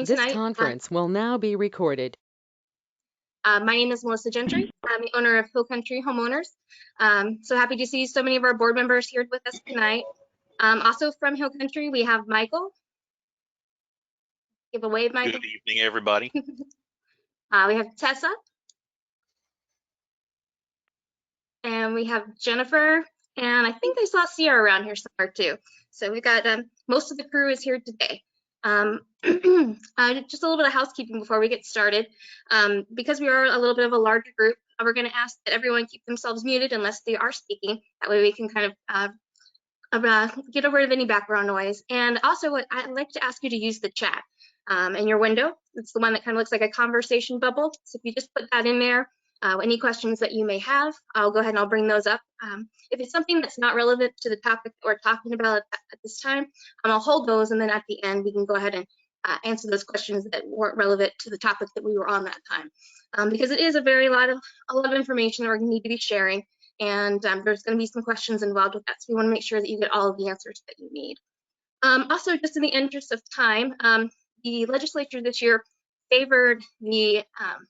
This tonight. conference will now be recorded. My name is Melissa Gentry. I'm the owner of Hill Country Homeowners. So happy to see so many of our board members here with us tonight. Also from Hill Country, we have Michael. Give a wave, Michael. Good evening, everybody. We have Tessa. And we have Jennifer. And I think I saw Sierra around here somewhere too. So we've got most of the crew is here today. Just a little bit of housekeeping before we get started. Because we are a little bit of a larger group, we're going to ask that everyone keep themselves muted unless they are speaking. That way we can kind of get rid of any background noise. And also, I'd like to ask you to use the chat in your window. It's the one that kind of looks like a conversation bubble. So if you just put that in there, any questions that you may have, I'll go ahead and I'll bring those up. If it's something that's not relevant to the topic that we're talking about at this time, I'll hold those, and then at the end we can go ahead and answer those questions that weren't relevant to the topic that we were on that time. Because it is a lot of information that we're going to need to be sharing, and there's going to be some questions involved with that, so we want to make sure that you get all of the answers that you need. Also, just in the interest of time, the legislature this year favored the,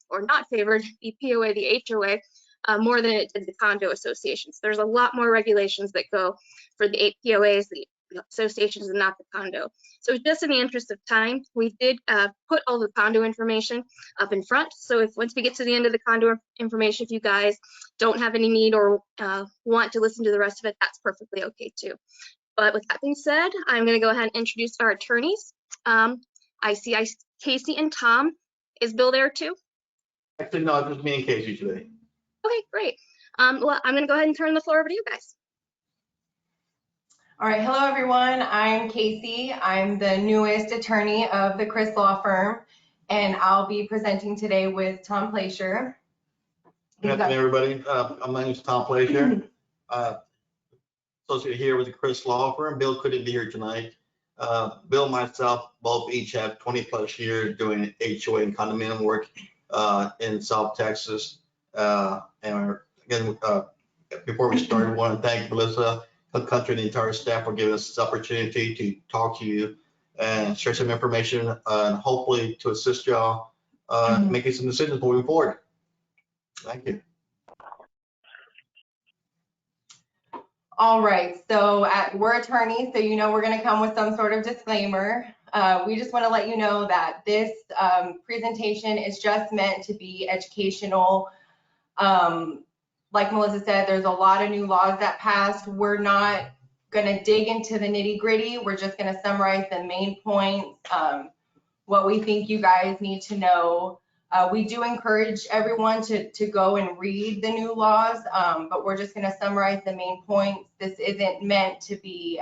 or not favored the POA, the HOA, more than it did the condo associations. There's a lot more regulations that go for the POAs, the associations, and not the condo. So just in the interest of time, we did put all the condo information up in front. So if once we get to the end of the condo information, if you guys don't have any need or want to listen to the rest of it, that's perfectly okay too. But with that being said, I'm going to go ahead and introduce our attorneys. I see Casey and Tom. Is Bill there too? Actually, no, it's just me and Casey today. Okay, great. Well, I'm going to go ahead and turn the floor over to you guys. All right, hello everyone. I'm Casey. I'm the newest attorney of the Chris Law Firm, and I'll be presenting today with Tom Plaisher. Good afternoon, everybody. My name is Tom Plaisher. Associate here with the Chris Law Firm. Bill couldn't be here tonight. Bill and myself both each have 20+ years doing HOA and condominium work in South Texas. And again, before we start, we want to thank Melissa, Hill Country, and the entire staff for giving us this opportunity to talk to you and share some information and hopefully to assist y'all making some decisions moving forward. Thank you. All right, so we're attorneys, so you know we're going to come with some sort of disclaimer. We just want to let you know that this presentation is just meant to be educational. Like Melissa said, there's a lot of new laws that passed. We're not going to dig into the nitty-gritty. We're just going to summarize the main points, what we think you guys need to know. We do encourage everyone to go and read the new laws, but we're just going to summarize the main points. This isn't meant to be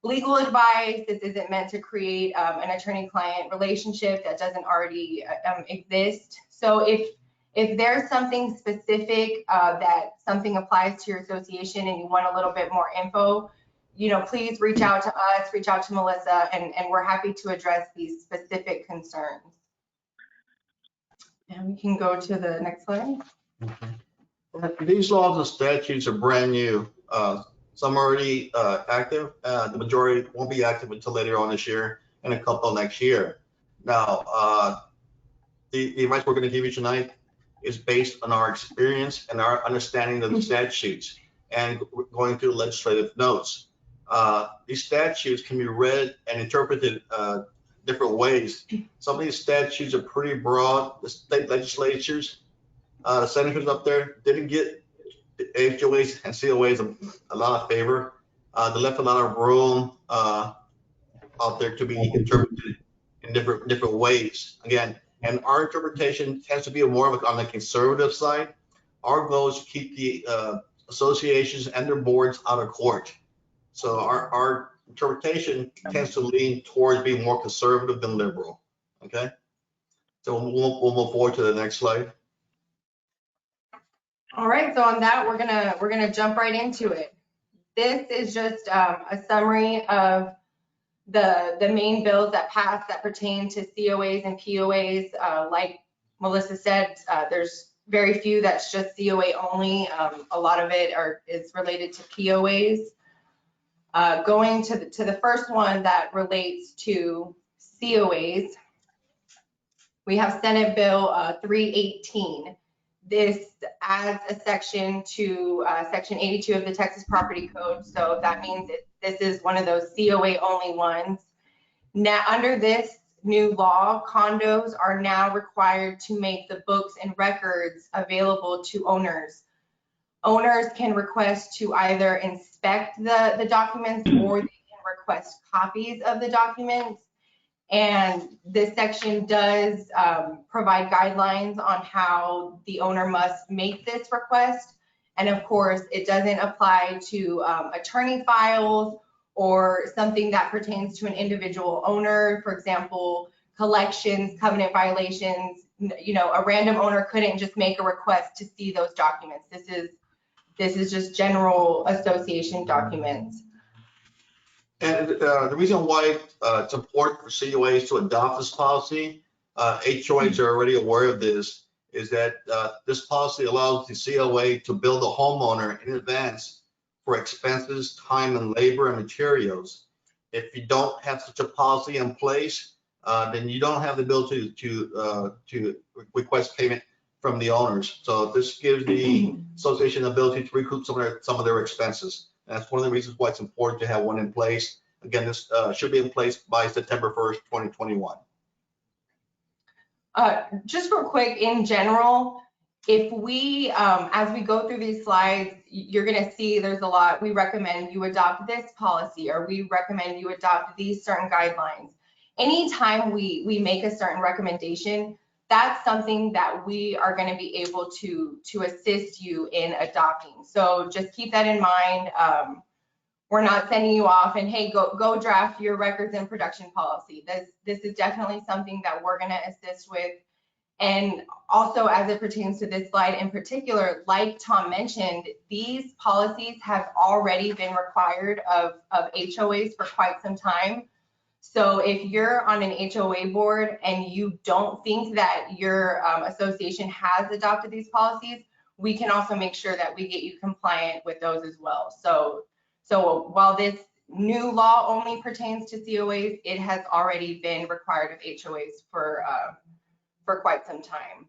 legal advice. This isn't meant to create an attorney-client relationship that doesn't already exist. So if there's something specific that something applies to your association and you want a little bit more info, you know, please reach out to us, reach out to Melissa, and we're happy to address these specific concerns. And we can go to the next slide. These laws and statutes are brand new. Some are already active. The majority won't be active until later on this year and a couple next year. Now, the advice we're going to give you tonight is based on our experience and our understanding of the statutes and going through legislative notes. These statutes can be read and interpreted different ways. Some of these statutes are pretty broad. The state legislatures, the senators up there didn't get HOAs and COAs a lot of favor. They left a lot of room out there to be interpreted in different ways. Again, and our interpretation tends to be more of on the conservative side. Our goal is to keep the associations and their boards out of court. So our interpretation tends to lean towards being more conservative than liberal. Okay, so we'll move forward to the next slide. All right, so on that, we're gonna jump right into it. This is just a summary of the main bills that passed that pertain to COAs and POAs. Like Melissa said, there's very few that's just COA only. A lot of it is related to POAs. Going to the first one that relates to COAs, We have Senate Bill 318. This adds a section to Section 82 of the Texas Property Code. So that means this is one of those COA only ones. Now, under this new law, condos are now required to make the books and records available to owners. Owners can request to either inspect the documents, or they can request copies of the documents. And this section does provide guidelines on how the owner must make this request. And of course, it doesn't apply to attorney files or something that pertains to an individual owner. For example, collections, covenant violations. You know, a random owner couldn't just make a request to see those documents. This is just general association documents. And the reason why it's important for COAs to adopt this policy, HOAs are already aware of this, is that this policy allows the COA to bill the homeowner in advance for expenses, time, and labor and materials. If you don't have such a policy in place, then you don't have the ability to request payment from the owners. So this gives the association the ability to recoup some of their expenses. And that's one of the reasons why it's important to have one in place. Again, this should be in place by September 1st, 2021. Just real quick, in general, if we, as we go through these slides, you're gonna see there's a lot. We recommend you adopt this policy, or we recommend you adopt these certain guidelines. Anytime we make a certain recommendation, that's something that we are going to be able to assist you in adopting. So just keep that in mind. We're not sending you off and, hey, go draft your records and production policy. This is definitely something that we're going to assist with. And also, as it pertains to this slide in particular, like Tom mentioned, these policies have already been required of HOAs for quite some time. So if you're on an HOA board and you don't think that your association has adopted these policies, we can also make sure that we get you compliant with those as well. So while this new law only pertains to COAs, it has already been required of HOAs for quite some time.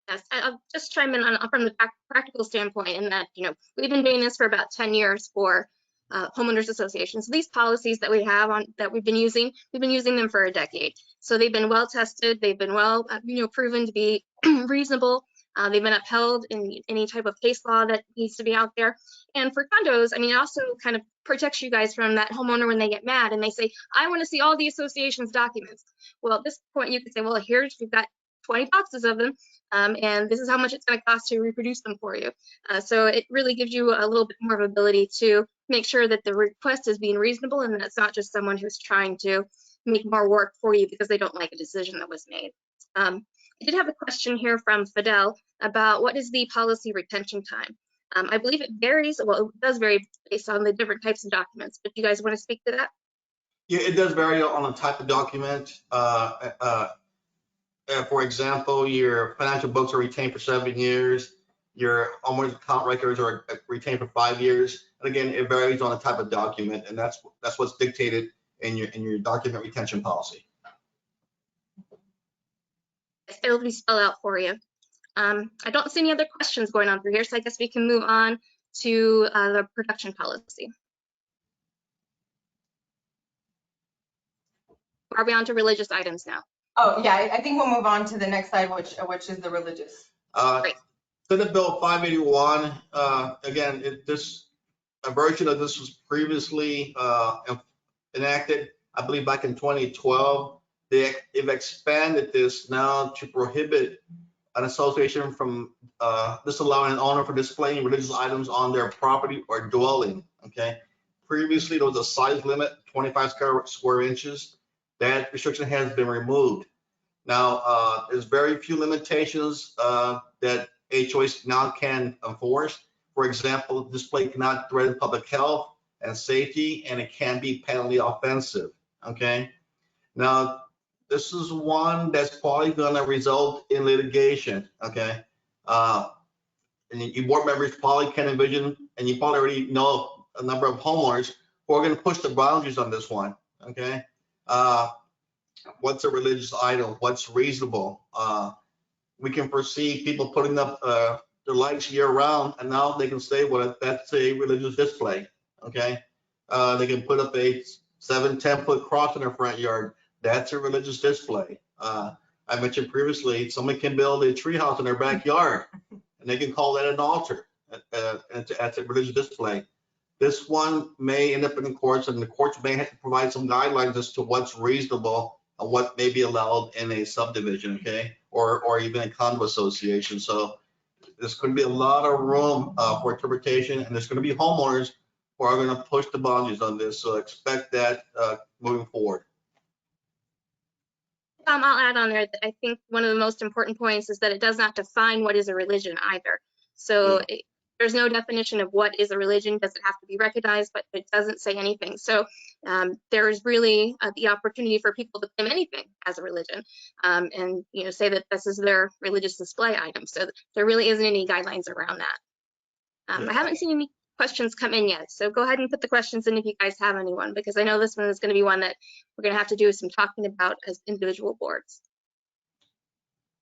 Yes, I'll just chime in from the practical standpoint, in that, you know, we've been doing this for about 10 years for homeowners associations. These policies that we have that we've been using them for a decade. So they've been well tested. They've been well, proven to be reasonable. They've been upheld in any type of case law that needs to be out there. And for condos, I mean, it also kind of protects you guys from that homeowner when they get mad and they say, I want to see all the association's documents. Well, at this point, you could say, well, here's, we've got 20 boxes of them, and this is how much it's going to cost to reproduce them for you. So it really gives you a little bit more of ability to make sure that the request is being reasonable and that it's not just someone who's trying to make more work for you because they don't like a decision that was made. I did have a question here from Fidel about what is the policy retention time. I believe it varies. Well, it does vary based on the different types of documents, but do you guys want to speak to that? Yeah, it does vary on the type of document. For example, your financial books are retained for 7 years. Your homeowners account records are retained for 5 years. And again, it varies on the type of document, and that's what's dictated in your document retention policy. It'll be spelled out for you. I don't see any other questions going on through here, so I guess we can move on to the production policy. Are we on to religious items now? Oh, yeah, I think we'll move on to the next slide, which is the religious. Great. Senate Bill 581, again, a version of this was previously enacted, I believe back in 2012. They've expanded this now to prohibit an association from disallowing an owner for displaying religious items on their property or dwelling, okay? Previously, there was a size limit, 25 square inches. That restriction has been removed. Now, there's very few limitations that HOAs now can enforce. For example, display cannot threaten public health and safety, and it can be penalty offensive, okay? Now, this is one that's probably gonna result in litigation, okay? And your board members probably can envision, and you probably already know a number of homeowners who are gonna push the boundaries on this one, okay? what's a religious item, what's reasonable. We can foresee people putting up their lights year round, and now they can say, well, that's a religious display. Okay, they can put up a 7-10 foot cross in their front yard. That's a religious display. I mentioned previously, somebody can build a treehouse in their backyard, and they can call that an altar. That's a religious display. This one may end up in the courts, and the courts may have to provide some guidelines as to what's reasonable and what may be allowed in a subdivision, okay, or even a condo association. So there's going to be a lot of room for interpretation, and there's going to be homeowners who are going to push the boundaries on this. So expect that moving forward. I'll add on there that I think one of the most important points is that it does not define what is a religion either. So there's no definition of what is a religion. Does it have to be recognized? But it doesn't say anything. So there's really the opportunity for people to claim anything as a religion, and say that this is their religious display item. So there really isn't any guidelines around that. I haven't seen any questions come in yet. So go ahead and put the questions in if you guys have anyone, because I know this one is going to be one that we're going to have to do some talking about as individual boards.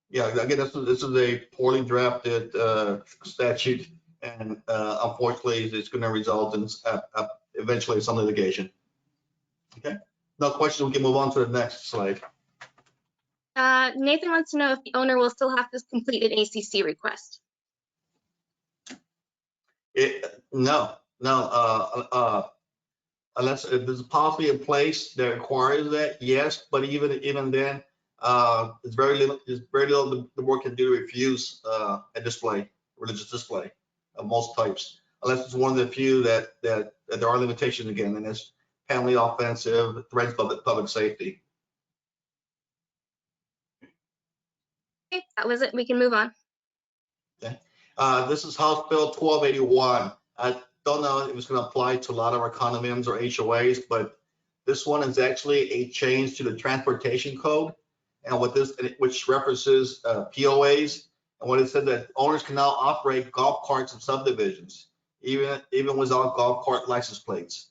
Yeah, again, this is a poorly drafted statute, and unfortunately, it's going to result in eventually some litigation. Okay, no question. We can move on to the next slide. Nathan wants to know if the owner will still have to complete an ACC request. No, unless there's a policy in place that requires that, yes. But even then, it's very little the board can do to refuse a display, religious display of most types, unless it's one of the few that there are limitations again, and it's family offensive, threats public safety. Okay, that was it. We can move on. Okay. This is House Bill 1281. I don't know if it's going to apply to a lot of our condominiums or HOAs, but this one is actually a change to the transportation code, and which references POAs, and what it said that owners can now operate golf carts in subdivisions, even without golf cart license plates.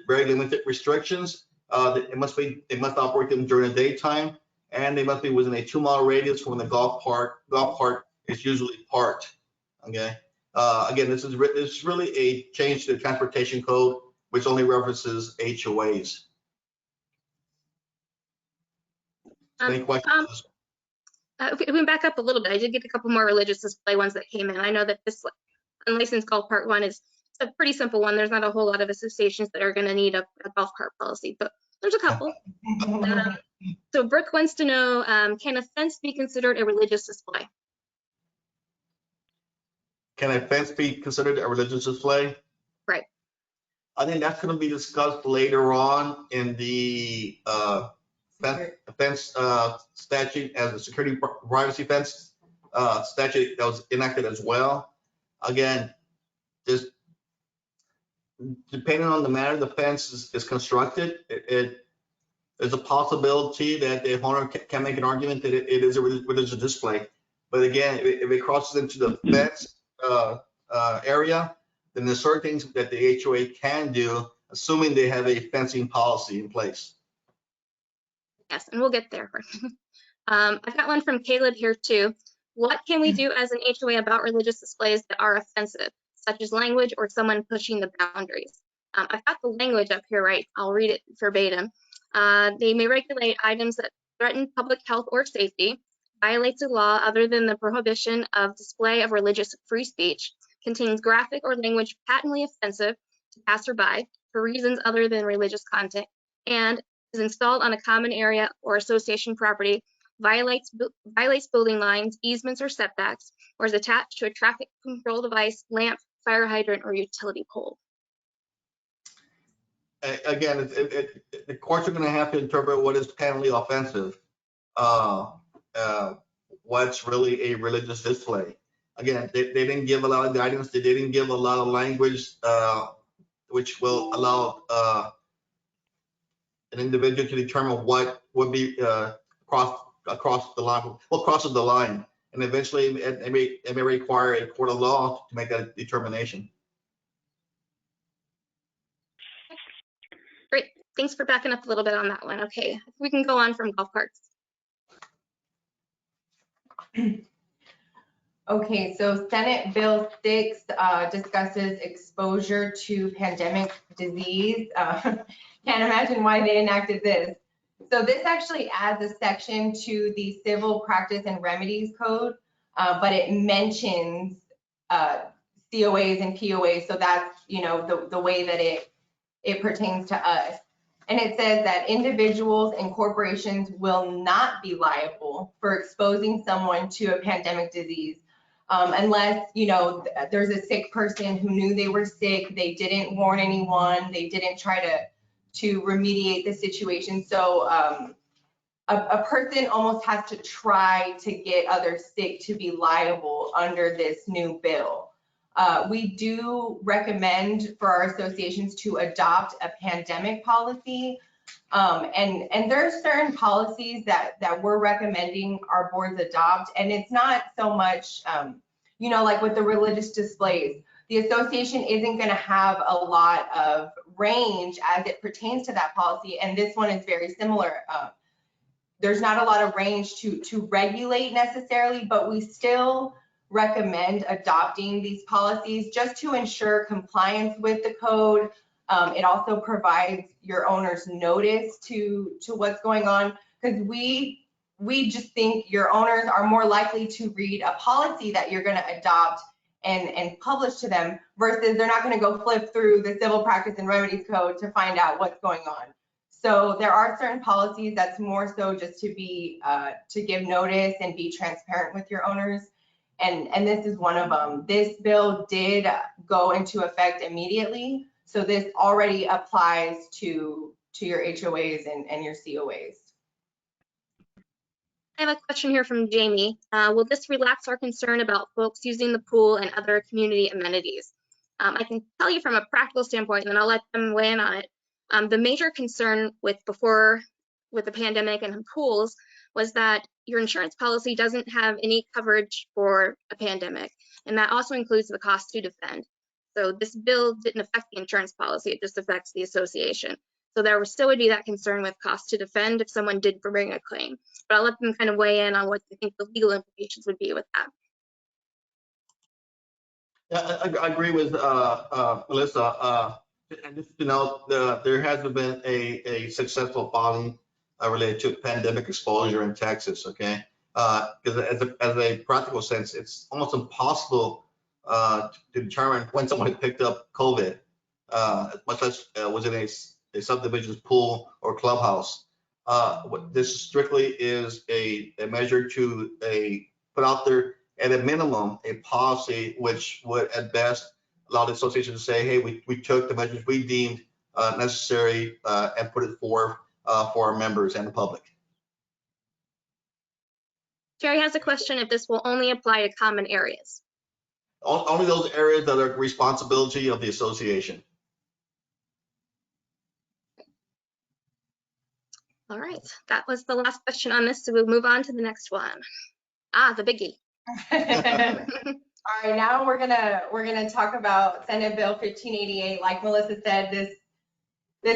Very limited restrictions. It must operate them during the daytime, and they must be within a 2-mile radius from the golf cart is usually parked. Okay. Again, this is really a change to the transportation code, which only references HOAs. Any questions? If we back up a little bit, I did get a couple more religious display ones that came in. I know that this unlicensed golf cart one is a pretty simple one. There's not a whole lot of associations that are going to need a golf cart policy, but there's a couple. So Brooke wants to know, can a fence be considered a religious display? Can a fence be considered a religious display? Right. I think that's going to be discussed later on in the fence statute, as a security privacy fence statute that was enacted as well. Again, just depending on the manner the fence is constructed, there's a possibility that the owner can make an argument that it is a religious display. But again, if it crosses into the fence area, then there's certain things that the HOA can do, assuming they have a fencing policy in place. Yes, and we'll get there. I've got one from Caleb here too. What can we do as an HOA about religious displays that are offensive, such as language or someone pushing the boundaries? I've got the language up here, right? I'll read it verbatim. They may regulate items that threaten public health or safety, violates a law other than the prohibition of display of religious free speech, contains graphic or language patently offensive to passerby for reasons other than religious content, and is installed on a common area or association property, violates building lines, easements, or setbacks, or is attached to a traffic control device, lamp, fire hydrant, or utility pole. Again, the courts are going to have to interpret what is patently offensive. What's really a religious display? Again, they didn't give a lot of guidance. They didn't give a lot of language, which will allow an individual to determine what would be across the line, what crosses the line, and eventually it may require a court of law to make that determination. Great, Thanks for backing up a little bit on that one. Okay, we can go on from golf carts. Okay, so Senate Bill 6 discusses exposure to pandemic disease. Can't imagine why they enacted this. So this actually adds a section to the Civil Practice and Remedies Code, but it mentions COAs and POAs. So that's, you know, the way that it pertains to us. And it says that individuals and corporations will not be liable for exposing someone to a pandemic disease unless, you know, there's a sick person who knew they were sick, they didn't warn anyone, they didn't try to remediate the situation. So a person almost has to try to get others sick to be liable under this new bill. We do recommend for our associations to adopt a pandemic policy. And there are certain policies that we're recommending our boards adopt. And it's not so much, you know, like with the religious displays, the association isn't going to have a lot of range as it pertains to that policy. And this one is very similar. There's not a lot of range to regulate necessarily, but we still recommend adopting these policies just to ensure compliance with the code. It also provides your owners notice to what's going on, because we just think your owners are more likely to read a policy that you're going to adopt and publish to them versus they're not going to go flip through the Civil Practice and Remedies Code to find out what's going on. So there are certain policies that's more so just to be to give notice and be transparent with your owners. And this is one of them. This bill did go into effect immediately. So this already applies to your HOAs and your COAs. I have a question here from Jamie. Will this relax our concern about folks using the pool and other community amenities? I can tell you from a practical standpoint, and I'll let them weigh in on it. The major concern with the pandemic and pools was that your insurance policy doesn't have any coverage for a pandemic, and that also includes the cost to defend. So this bill didn't affect the insurance policy, it just affects the association. So there still would be that concern with cost to defend if someone did bring a claim. But I'll let them kind of weigh in on what they think the legal implications would be with that. Yeah, I agree with Melissa. And just to note, there hasn't been a successful filing related to pandemic exposure in Texas, okay? Because as a practical sense, it's almost impossible to determine when someone picked up COVID, much less was in a subdivision's pool or clubhouse. What this strictly is a measure to put out there at a minimum a policy which would at best allow the association to say, hey, we took the measures we deemed necessary and put it forth for our members and the public. Terry has a question if this will only apply to common areas. Only those areas that are responsibility of the association. All right, that was the last question on this, so we'll move on to the next one. The biggie. All right, now we're gonna talk about Senate Bill 1588. Like Melissa said, this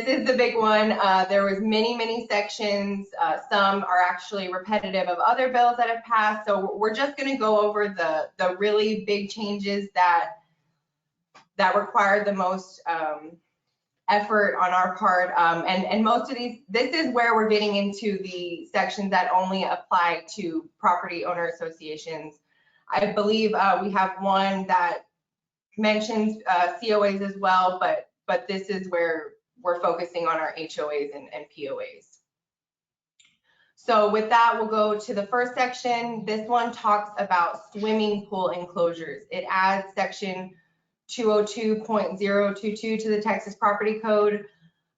is the big one. There was many sections. Some are actually repetitive of other bills that have passed. So we're just gonna go over the really big changes that require the most effort on our part. And most of these, this is where we're getting into the sections that only apply to property owner associations. I believe we have one that mentions COAs as well, but this is where we're focusing on our HOAs and POAs. So with that, we'll go to the first section. This one talks about swimming pool enclosures. It adds section 202.022 to the Texas Property Code.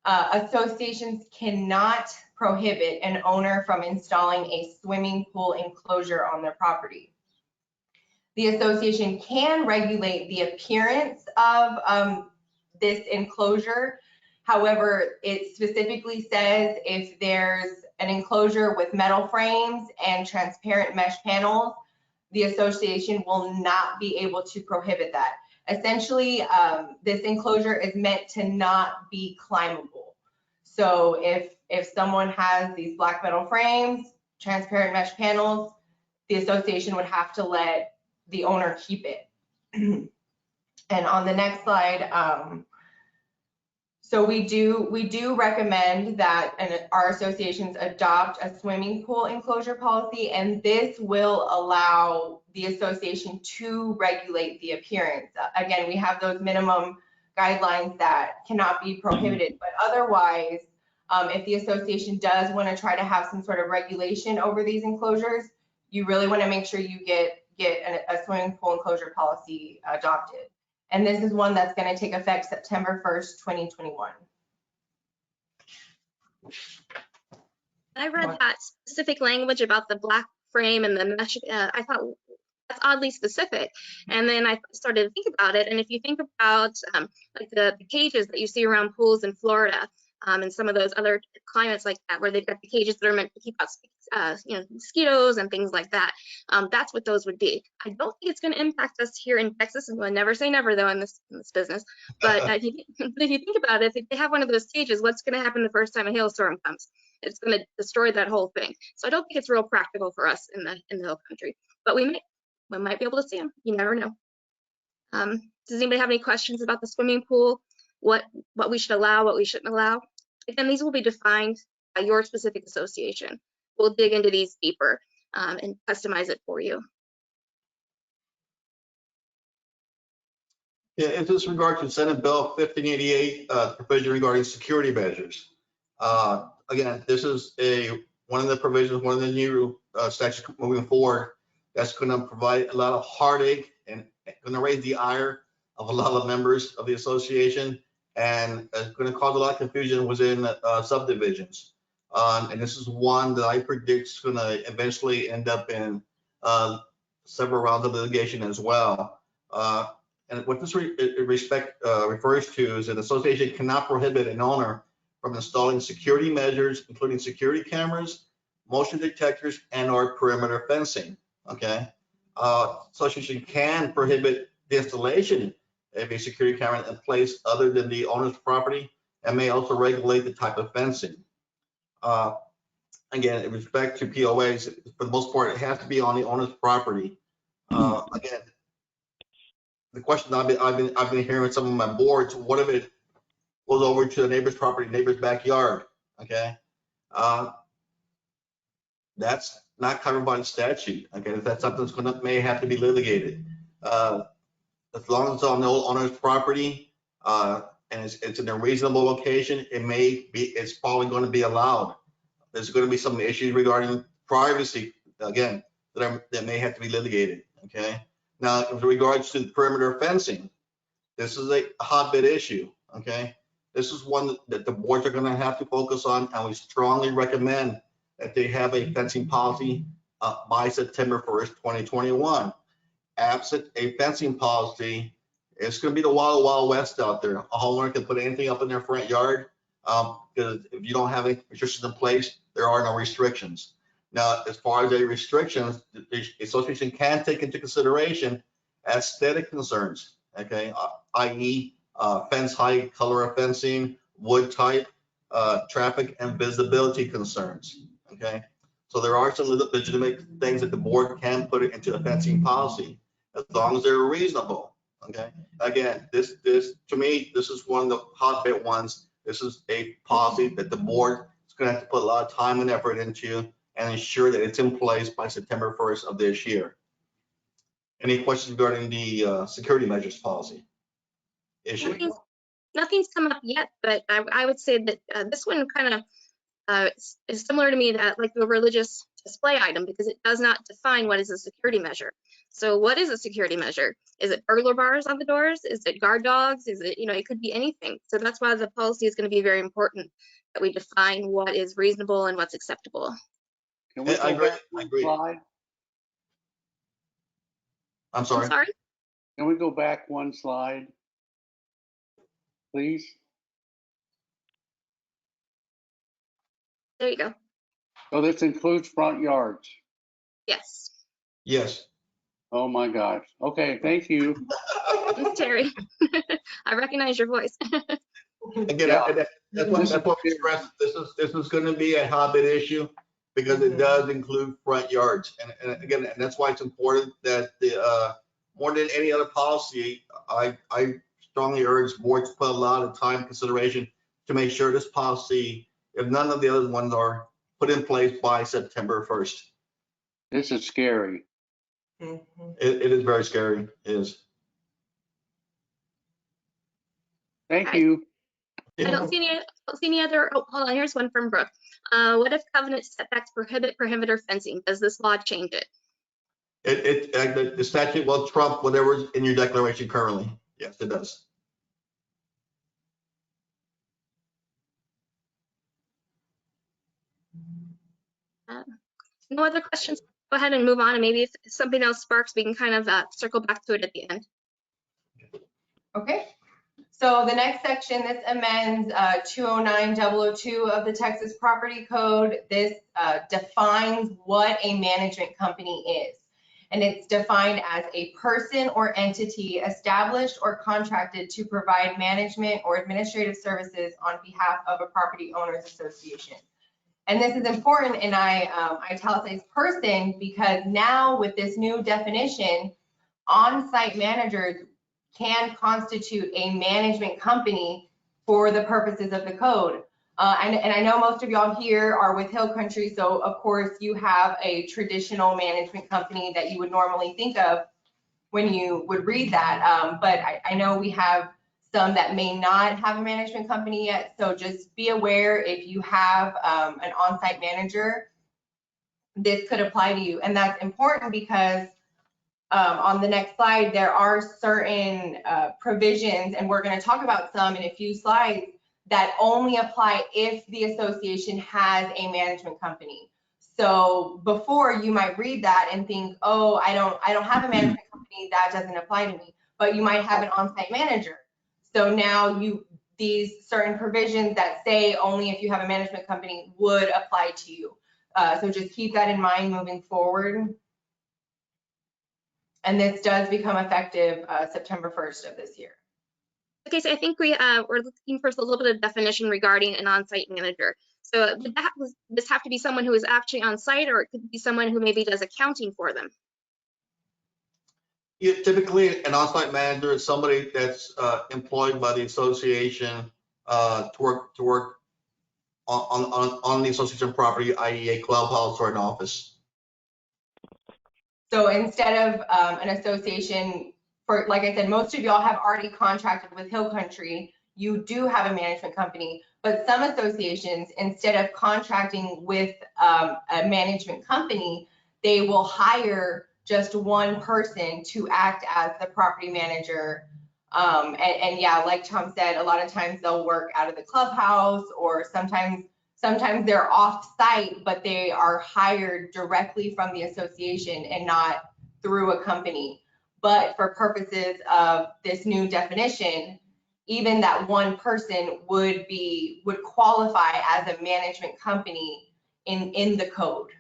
Associations cannot prohibit an owner from installing a swimming pool enclosure on their property. The association can regulate the appearance of this enclosure. However, it specifically says if there's an enclosure with metal frames and transparent mesh panels, the association will not be able to prohibit that. Essentially, this enclosure is meant to not be climbable. So if someone has these black metal frames, transparent mesh panels, the association would have to let the owner keep it. And on the next slide, so we do recommend that our associations adopt a swimming pool enclosure policy, and this will allow the association to regulate the appearance. Again, we have those minimum guidelines that cannot be prohibited, but otherwise, if the association does want to try to have some sort of regulation over these enclosures, you really want to make sure you get a swimming pool enclosure policy adopted. And this is one that's going to take effect September 1st, 2021. I read that specific language about the black frame and the mesh. I thought that's oddly specific. And then I started to think about it. And if you think about like the cages that you see around pools in Florida, and some of those other climates like that, where they've got the cages that are meant to keep out, mosquitoes and things like that. That's what those would be. I don't think it's going to impact us here in Texas. And we'll never say never, though, in this business. But if you think about it, if they have one of those cages, what's going to happen the first time a hailstorm comes? It's going to destroy that whole thing. So I don't think it's real practical for us in the hill country. But we might be able to see them. You never know. Does anybody have any questions about the swimming pool? What we should allow, what we shouldn't allow? Again, these will be defined by your specific association. We'll dig into these deeper and customize it for you. Yeah, in this regard to Senate Bill 1588, provision regarding security measures. Again, this is one of the provisions, one of the new statutes moving forward that's going to provide a lot of heartache and going to raise the ire of a lot of members of the association, and it's going to cause a lot of confusion within subdivisions. And this is one that I predict is going to eventually end up in several rounds of litigation as well. And what this refers to is an association cannot prohibit an owner from installing security measures, including security cameras, motion detectors, and/or perimeter fencing. Okay, association can prohibit the installation of a security camera in place other than the owner's property, and may also regulate the type of fencing. Again, in respect to POAs, for the most part, it has to be on the owner's property. Again, the question I've been hearing with some of my boards: what if it goes over to the neighbor's property, neighbor's backyard? Okay, that's not covered by the statute. Okay, that's something that's may have to be litigated. As long as it's on the owner's property and it's in a reasonable location, it's probably going to be allowed. There's going to be some issues regarding privacy, again, that may have to be litigated. Okay. Now, with regards to the perimeter fencing, this is a hotbed issue. Okay. This is one that the boards are going to have to focus on, and we strongly recommend that they have a fencing policy by September 1st, 2021. Absent a fencing policy, it's going to be the wild, wild west out there. A homeowner can put anything up in their front yard because if you don't have any restrictions in place, there are no restrictions. Now, as far as the restrictions, the association can take into consideration aesthetic concerns, okay, i.e. Fence height, color of fencing, wood type, traffic and visibility concerns, okay? So there are some legitimate things that the board can put into a fencing policy as long as they're reasonable, okay? Again, this to me, this is one of the hotbed ones. This is a policy that the board is going to have to put a lot of time and effort into and ensure that it's in place by September 1st of this year. Any questions regarding the security measures policy issue? Nothing's come up yet, but I would say that this one kind of is similar to me, that like the religious display item, because it does not define what is a security measure. So what is a security measure? Is it burglar bars on the doors? Is it guard dogs? Is it, it could be anything. So that's why the policy is going to be very important, that we define what is reasonable and what's acceptable. Can we go back one slide? I'm sorry? I'm sorry? Can we go back one slide, please? There you go. Oh, this includes front yards. Yes. Yes. Oh my gosh. Okay, thank you. Thanks, Terry. I recognize your voice. Again, Yeah. that's what we stress. This is going to be a hot bid issue because it does include front yards, and again, and that's why it's important that the more than any other policy, I strongly urge boards to put a lot of time and consideration to make sure this policy, if none of the other ones are put in place by September 1st. This is scary. Mhm. It is very scary. It is. Thank Okay. you. I don't see any other, oh, hold on, here's one from Brooke. What if covenant setbacks prohibit prohibitor fencing? Does this law change it? The statute will trump whatever's in your declaration currently. Yes, it does. No other questions? Go ahead and move on, and maybe if something else sparks, we can kind of circle back to it at the end. Okay, so the next section, this amends 209-002 of the Texas Property Code. This defines what a management company is. And it's defined as a person or entity established or contracted to provide management or administrative services on behalf of a property owners association. And this is important, and I italicize person because now with this new definition, on-site managers can constitute a management company for the purposes of the code. And I know most of y'all here are with Hill Country, so of course you have a traditional management company that you would normally think of when you would read that. But I know we have some that may not have a management company yet, so just be aware if you have an on-site manager, this could apply to you. And that's important because on the next slide, there are certain provisions, and we're going to talk about some in a few slides, that only apply if the association has a management company. So before, you might read that and think, oh, I don't have a management company, that doesn't apply to me. But you might have an on-site manager. So now these certain provisions that say only if you have a management company would apply to you. So just keep that in mind moving forward. And this does become effective September 1st of this year. Okay, so I think we're looking for a little bit of definition regarding an on-site manager. So would this have to be someone who is actually on site, or it could be someone who maybe does accounting for them? Yeah, typically, an on-site manager is somebody that's employed by the association to work on the association property, i.e. a clubhouse or an office. So instead of an association, like I said, most of y'all have already contracted with Hill Country. You do have a management company, but some associations, instead of contracting with a management company, they will hire just one person to act as the property manager. And yeah, like Tom said, a lot of times they'll work out of the clubhouse, or sometimes they're off-site, but they are hired directly from the association and not through a company. But for purposes of this new definition, even that one person would qualify as a management company in the code.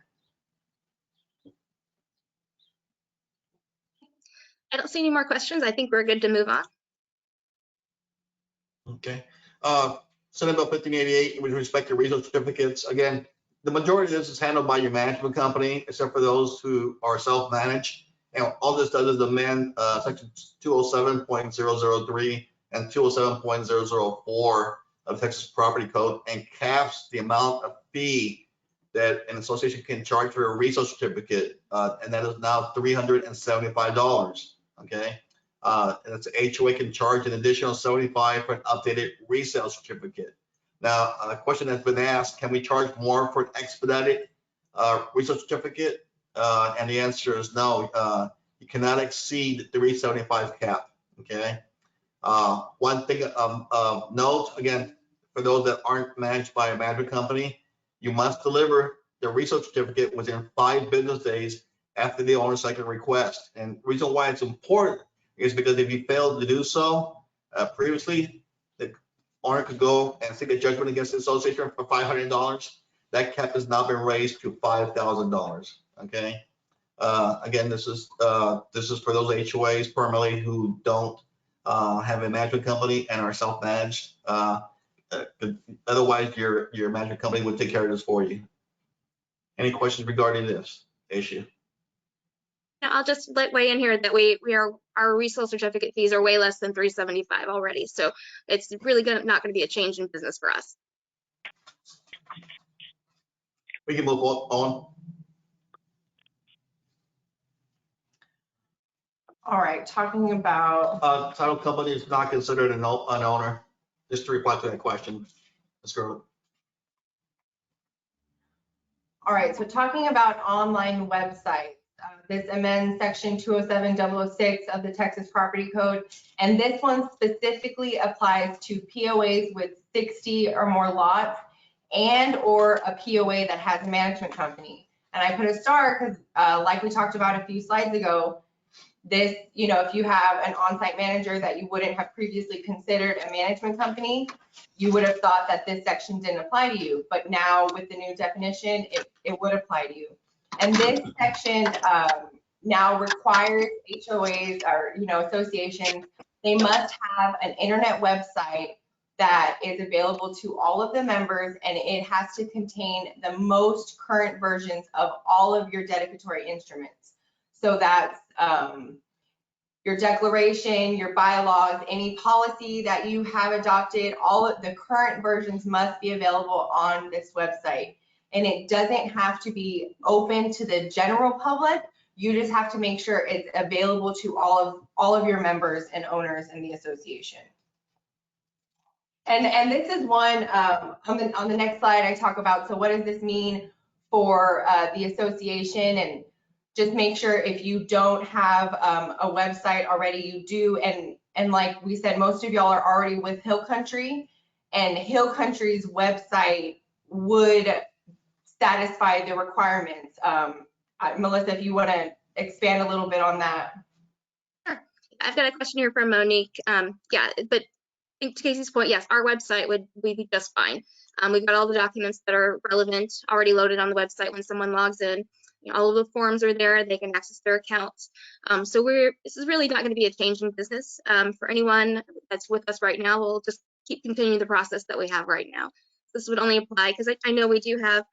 I don't see any more questions. I think we're good to move on. Okay. Senate Bill 1588, with respect to resource certificates, again, the majority of this is handled by your management company, except for those who are self-managed. And all this does is amend section 207.003 and 207.004 of the Texas Property Code, and caps the amount of fee that an association can charge for a resource certificate, and that is now $375. Okay. And it's HOA can charge an additional $75 for an updated resale certificate. Now, a question that's been asked: can we charge more for an expedited resale certificate? And the answer is no. You cannot exceed the 375 cap. Okay. One thing of note, again, for those that aren't managed by a management company, you must deliver the resale certificate within 5 business days after the owner's second request. And the reason why it's important is because if you failed to do so previously, the owner could go and seek a judgment against the association for $500. That cap has now been raised to $5,000. Okay. Again, this is for those HOAs primarily who don't have a management company and are self-managed. Otherwise, your management company would take care of this for you. Any questions regarding this issue? Now, I'll just weigh in here that our resale certificate fees are way less than $375 already. So it's really not going to be a change in business for us. We can move on. All right, talking about, Title company is not considered an owner. Just to reply to that question, Ms. Gurley. all right, so talking about online websites, this amends section 207-006 of the Texas Property Code. And this one specifically applies to POAs with 60 or more lots and or a POA that has a management company. And I put a star because like we talked about a few slides ago, this, you know, if you have an on-site manager that you wouldn't have previously considered a management company, you would have thought that this section didn't apply to you. But now with the new definition, it would apply to you. And this section now requires HOAs or, you know, associations, they must have an internet website that is available to all of the members, and it has to contain the most current versions of all of your dedicatory instruments. So that's your declaration, your bylaws, any policy that you have adopted, all of the current versions must be available on this website. And it doesn't have to be open to the general public. You just have to make sure it's available to all of your members and owners in the association. And this is one on the next slide I talk about. So what does this mean for the association? And just make sure if you don't have a website already, you do. And like we said, most of y'all are already with Hill Country, and Hill Country's website would satisfy the requirements. Melissa, if you want to expand a little bit on that. Sure. I've got a question here from Monique. Yeah, but to Casey's point, yes, our website would be just fine. We've got all the documents that are relevant already loaded on the website when someone logs in. You know, all of the forms are there. They can access their accounts. So this is really not going to be a change in business for anyone that's with us right now. We'll just keep continuing the process that we have right now. This would only apply because I know we do have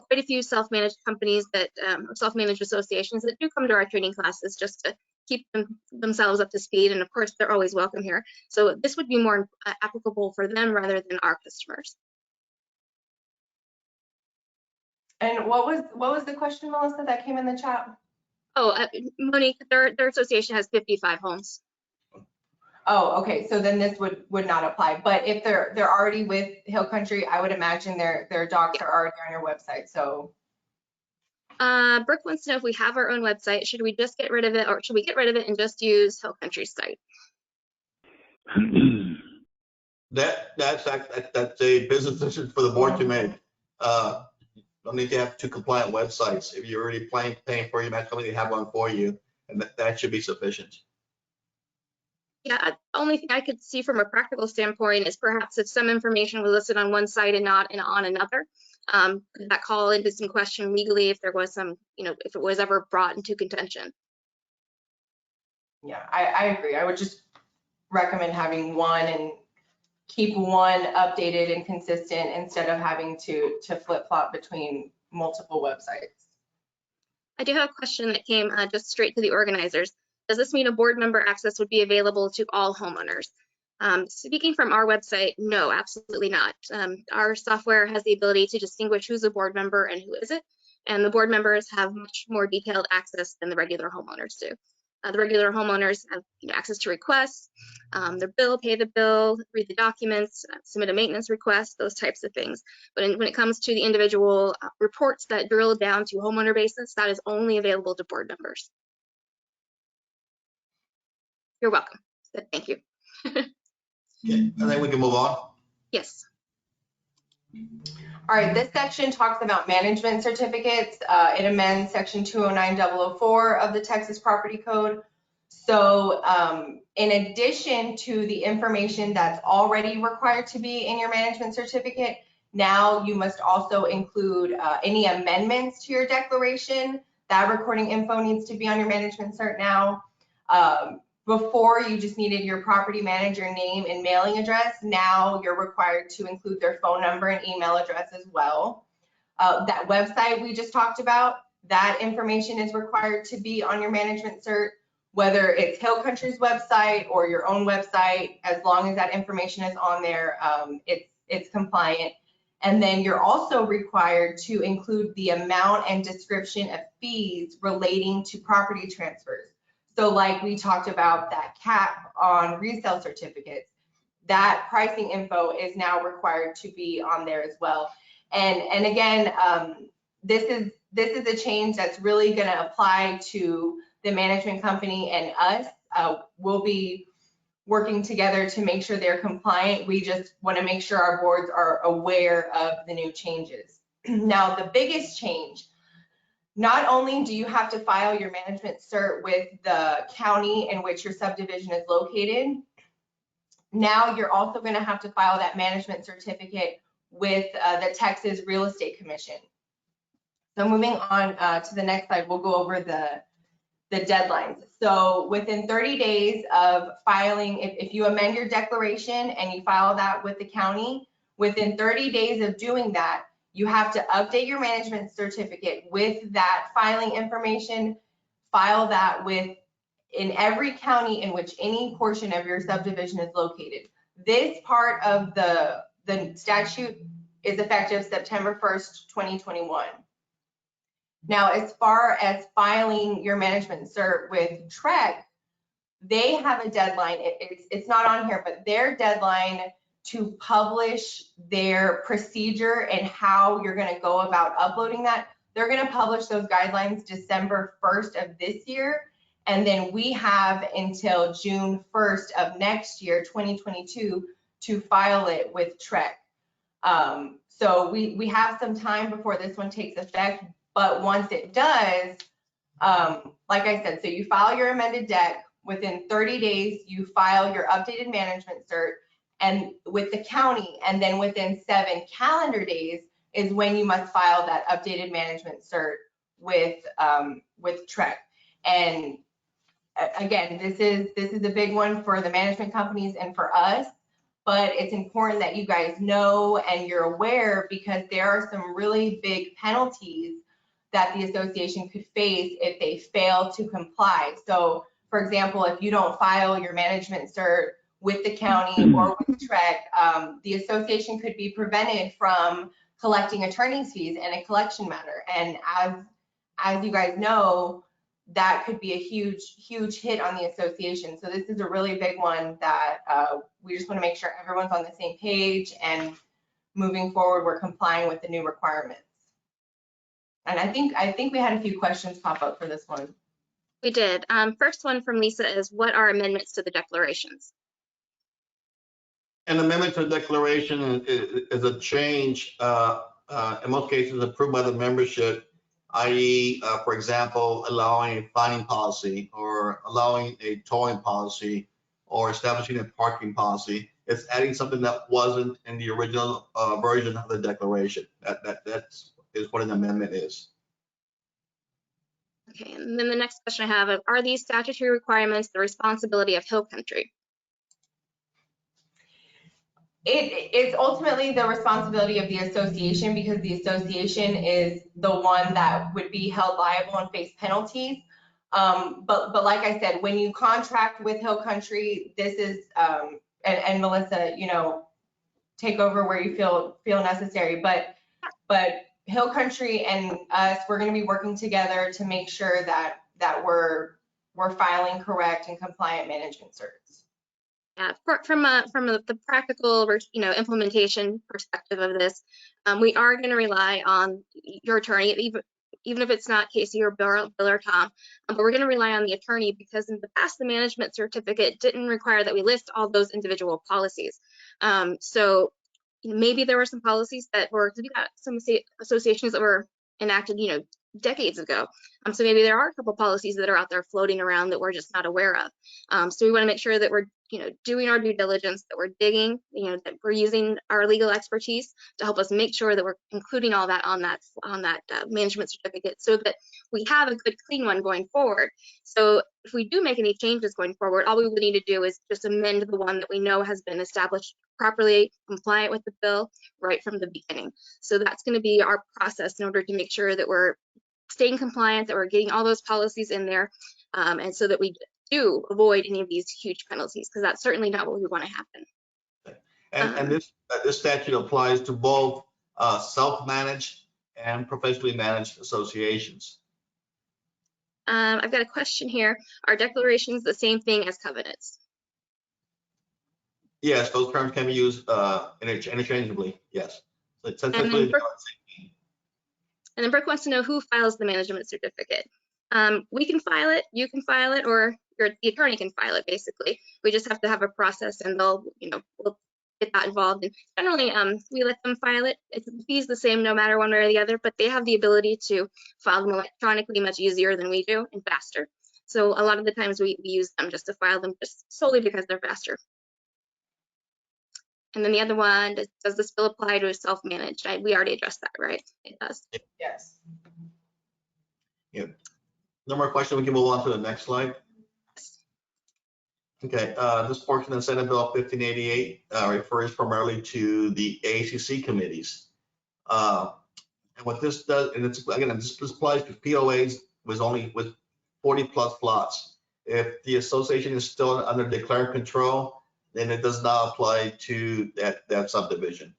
quite a few self-managed companies that self-managed associations that do come to our training classes just to keep themselves up to speed. And of course, they're always welcome here. So this would be more applicable for them rather than our customers. And what was the question, Melissa, that came in the chat? Oh, Monique, their association has 55 homes. Oh, okay. So then this would not apply. But if they're already with Hill Country, I would imagine their docs are already on your website. So Brooke wants to know if we have our own website. Should we just get rid of it, or should we get rid of it and just use Hill Country's site? That's a business decision for the board to make. Don't need to have two compliant websites. If you're already paying for your management company, they have one for you, and that should be sufficient. Yeah, the only thing I could see from a practical standpoint is perhaps if some information was listed on one site and not on another, could that call into some question legally if there was some, you know, if it was ever brought into contention. yeah, I agree. I would just recommend having one and keep one updated and consistent instead of having to flip-flop between multiple websites. I do have a question that came just straight to the organizers. Does this mean a board member access would be available to all homeowners? Speaking from our website, no, absolutely not. Our software has the ability to distinguish who's a board member and who isn't, and the board members have much more detailed access than the regular homeowners do. The regular homeowners have access to requests, their bill, pay the bill, read the documents, submit a maintenance request, those types of things. But when it comes to the individual reports that drill down to homeowner basis, that is only available to board members. You're welcome. Thank you. Okay, I think we can move on. Yes. All right, this section talks about management certificates. It amends section 209-004 of the Texas Property Code. So in addition to the information that's already required to be in your management certificate, now you must also include any amendments to your declaration. That recording info needs to be on your management cert now. Before, you just needed your property manager name and mailing address. Now you're required to include their phone number and email address as well. That website we just talked about, that information is required to be on your management cert, whether it's Hill Country's website or your own website. As long as that information is on there, it's compliant. And then you're also required to include the amount and description of fees relating to property transfers. So like we talked about that cap on resale certificates, that pricing info is now required to be on there as well. And again, this is a change that's really going to apply to the management company and us. We'll be working together to make sure they're compliant. We just want to make sure our boards are aware of the new changes. Now, the biggest change, not only do you have to file your management cert with the county in which your subdivision is located, now you're also going to have to file that management certificate with the Texas Real Estate Commission. So moving on to the next slide, we'll go over the deadlines. So within 30 days of filing, if you amend your declaration and you file that with the county, within 30 days of doing that, you have to update your management certificate with that filing information, file that in every county in which any portion of your subdivision is located. This part of the statute is effective September 1st, 2021. Now, as far as filing your management cert with TREC, they have a deadline. It's not on here, but their deadline to publish their procedure and how you're going to go about uploading that, they're going to publish those guidelines December 1st of this year. And then we have until June 1st of next year, 2022, to file it with TREC. So we have some time before this one takes effect. But once it does, like I said, so you file your amended deck, within 30 days, you file your updated management cert and with the county, and then within 7 calendar days is when you must file that updated management cert with TREC. And again, this is a big one for the management companies and for us, but it's important that you guys know and you're aware, because there are some really big penalties that the association could face if they fail to comply. So for example, if you don't file your management cert with the county or with TREC, the association could be prevented from collecting attorney's fees in a collection matter. And as you guys know, that could be a huge hit on the association. So this is a really big one that we just want to make sure everyone's on the same page, and moving forward, we're complying with the new requirements. And I think we had a few questions pop up for this one. We did. First one from Lisa is, what are amendments to the declarations? An amendment to the declaration is a change, in most cases approved by the membership, i.e., for example, allowing a fining policy or allowing a towing policy or establishing a parking policy. It's adding something that wasn't in the original version of the declaration. That's what an amendment is. Okay, and then the next question I have, are these statutory requirements the responsibility of Hill Country? It's ultimately the responsibility of the association, because the association is the one that would be held liable and face penalties. But like I said, when you contract with Hill Country, this is, and Melissa, you know, take over where you feel necessary. But Hill Country and us, we're going to be working together to make sure that we're filing correct and compliant management certs. Yeah, from the practical, implementation perspective of this, we are going to rely on your attorney, even if it's not Casey or Bill or Tom, but we're going to rely on the attorney, because in the past, the management certificate didn't require that we list all those individual policies. So maybe there were some policies that were, we got some associations that were enacted, decades ago. So maybe there are a couple policies that are out there floating around that we're just not aware of. So we want to make sure that we're doing our due diligence, that we're digging, that we're using our legal expertise to help us make sure that we're including all that on that management certificate, so that we have a good, clean one going forward. So if we do make any changes going forward, all we would need to do is just amend the one that we know has been established properly, compliant with the bill right from the beginning. So that's going to be our process in order to make sure that we're staying compliant, that we're getting all those policies in there, and so that we do avoid any of these huge penalties, because that's certainly not what we want to happen. And this statute applies to both self-managed and professionally managed associations. I've got a question here. Are declarations the same thing as covenants? Yes, those terms can be used interchangeably. Yes. So it's essentially And then Brooke wants to know who files the management certificate. We can file it, you can file it, or the attorney can file it, basically. We just have to have a process, and we'll get that involved. And generally, we let them file it. The fee's the same no matter one way or the other, but they have the ability to file them electronically much easier than we do and faster. So a lot of the times we use them just to file them, just solely because they're faster. And then the other one, does this bill apply to self-managed? We already addressed that, right? It does. Yes. Yeah. No more questions. We can move on to the next slide. Okay, this portion of Senate Bill 1588 refers primarily to the ACC committees. And what this does, and it's again, this applies to POAs with 40+ lots. If the association is still under declared control, then it does not apply to that subdivision.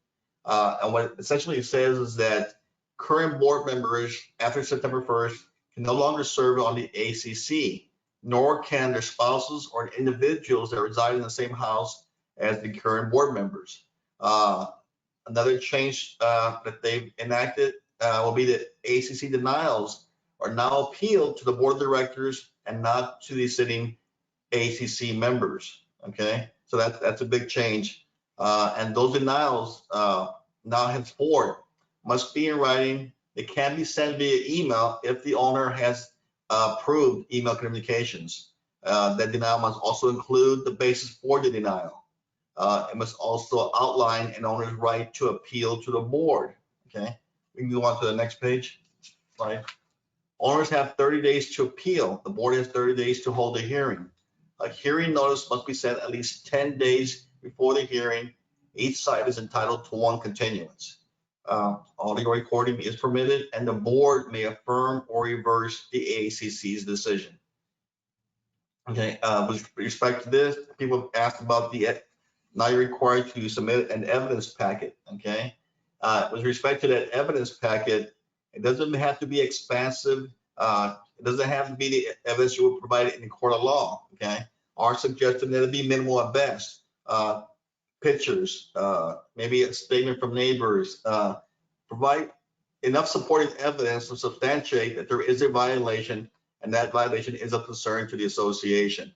And what essentially it says is that current board members after September 1st can no longer serve on the ACC, nor can their spouses or individuals that reside in the same house as the current board members. Another change that they've enacted will be that ACC denials are now appealed to the board of directors and not to the sitting ACC members. Okay, so that's a big change. And those denials now henceforth must be in writing. It can be sent via email if the owner has approved email communications. That denial must also include the basis for the denial. It must also outline an owner's right to appeal to the board. Okay, we can move on to the next page. Slide. Owners have 30 days to appeal. The board has 30 days to hold a hearing. A hearing notice must be sent at least 10 days before the hearing. Each side is entitled to one continuance. Audio recording is permitted, and the board may affirm or reverse the ACC's decision. Okay, with respect to this, people asked about now you're required to submit an evidence packet. Okay, with respect to that evidence packet, it doesn't have to be expansive. It doesn't have to be the evidence you will provide in the court of law. Okay, our suggestion that it be minimal at best. Pictures, maybe a statement from neighbors, provide enough supporting evidence to substantiate that there is a violation and that violation is of concern to the association.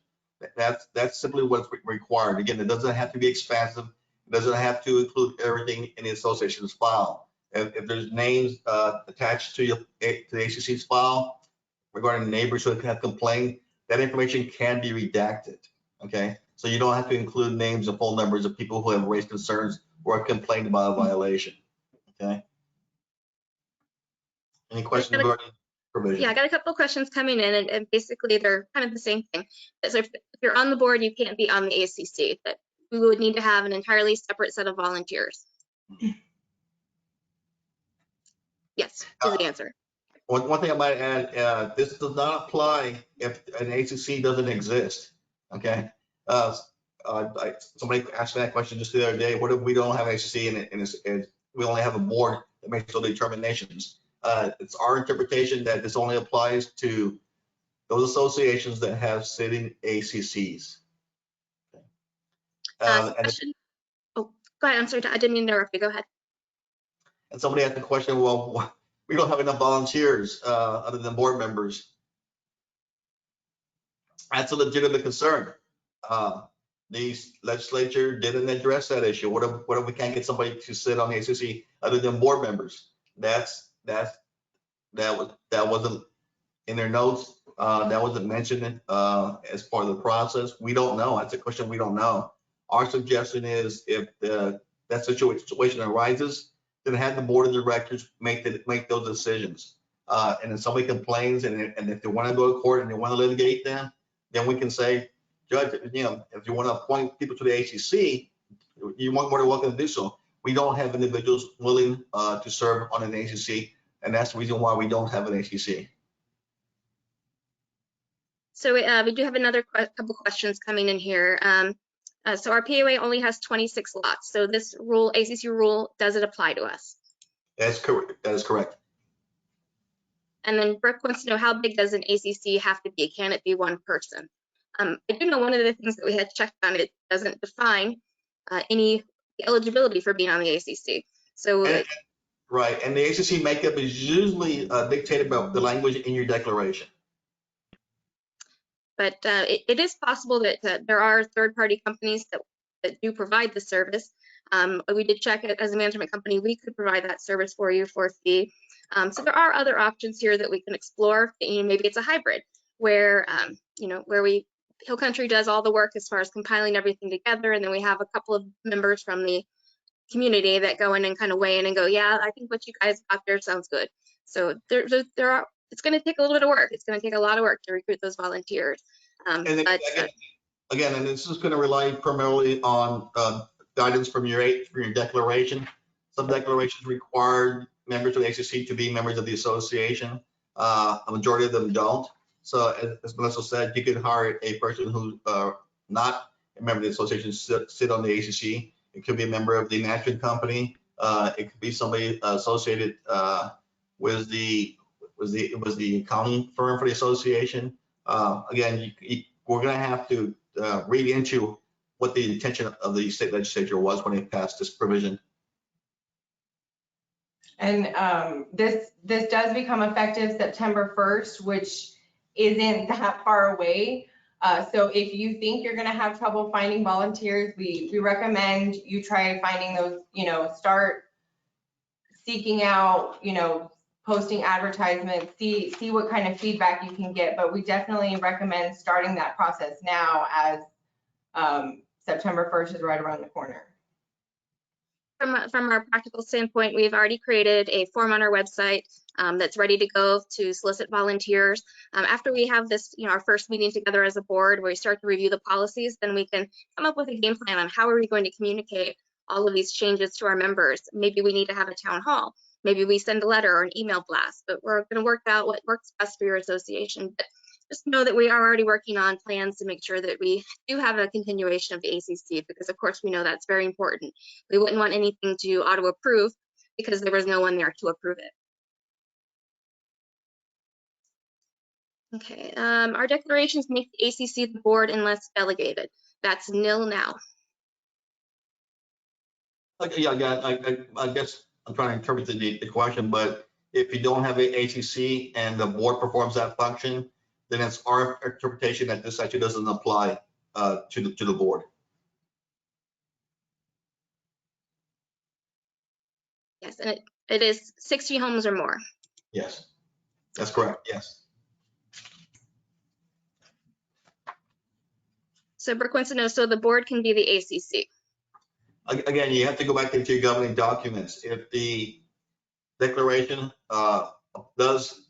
That's simply what's required. Again, it doesn't have to be expansive. It doesn't have to include everything in the association's file. If there's names attached to the ACC's file regarding neighbors who have complained, that information can be redacted. Okay, so you don't have to include names and phone numbers of people who have raised concerns or have complained about a violation. Okay. Any questions regarding provision? Yeah, I got a couple of questions coming in, and basically they're kind of the same thing. So if you're on the board, you can't be on the ACC. That we would need to have an entirely separate set of volunteers. Yes, is the answer. One thing I might add, this does not apply if an ACC doesn't exist. Okay. Somebody asked me that question just the other day. What if we don't have ACC and we only have a board that makes those determinations? It's our interpretation that this only applies to those associations that have sitting ACCs. Question. Oh, go ahead. I'm sorry. I didn't mean to interrupt you. Go ahead. And somebody asked the question, well, we don't have enough volunteers other than board members. That's a legitimate concern. The legislature didn't address that issue. What if we can't get somebody to sit on the ACC other than board members? That wasn't in their notes. That wasn't mentioned as part of the process. We don't know. That's a question we don't know. Our suggestion is if that situation arises, then have the board of directors make those decisions. And if somebody complains and if they want to go to court and they want to litigate them, then we can say, Judge, if you want to appoint people to the ACC, you're more than welcome to do so. We don't have individuals willing to serve on an ACC, and that's the reason why we don't have an ACC. So we do have another couple questions coming in here. So our POA only has 26 lots. So this rule, ACC rule, does it apply to us? That's correct. That is correct. And then Brooke wants to know, how big does an ACC have to be? Can it be one person? I do know one of the things that we had checked on, it doesn't define any eligibility for being on the ACC. So right, and the ACC makeup is usually dictated by the language in your declaration. But it is possible that there are third-party companies that do provide the service. We did check it as a management company. We could provide that service for you for a fee. So there are other options here that we can explore. Maybe it's a hybrid where, where Hill Country does all the work as far as compiling everything together, and then we have a couple of members from the community that go in and kind of weigh in and go, yeah, I think what you guys got there sounds good. So there are. It's going to take a little bit of work. It's going to take a lot of work to recruit those volunteers. And again, and this is going to rely primarily on guidance from your declaration. Some declarations require members of the ACC to be members of the association. A majority of them don't. So as Melissa said, you could hire a person who's not a member of the association to sit on the ACC. It could be a member of the management company. It could be somebody associated with the accounting firm for the association. Again, we're going to have to read into what the intention of the state legislature was when they passed this provision. And this does become effective September 1st, which isn't that far away. So if you think you're going to have trouble finding volunteers, we recommend you try finding those, start seeking out, posting advertisements, see what kind of feedback you can get. But we definitely recommend starting that process now, as September 1st is right around the corner. From our practical standpoint, we've already created a form on our website that's ready to go to solicit volunteers. After we have this, our first meeting together as a board where we start to review the policies, then we can come up with a game plan on how are we going to communicate all of these changes to our members. Maybe we need to have a town hall. Maybe we send a letter or an email blast, but we're going to work out what works best for your association. But just know that we are already working on plans to make sure that we do have a continuation of the ACC, because of course we know that's very important. We wouldn't want anything to auto approve because there was no one there to approve it. Okay, our declarations make the ACC the board unless delegated. That's nil now. Yeah, I guess I'm trying to interpret the question, but if you don't have an ACC and the board performs that function, then it's our interpretation that this actually doesn't apply to the board. Yes, and it is 60 homes or more. Yes, that's correct. Yes. So Brooke wants to know, so the board can be the ACC. Again, you have to go back into your governing documents. If the declaration does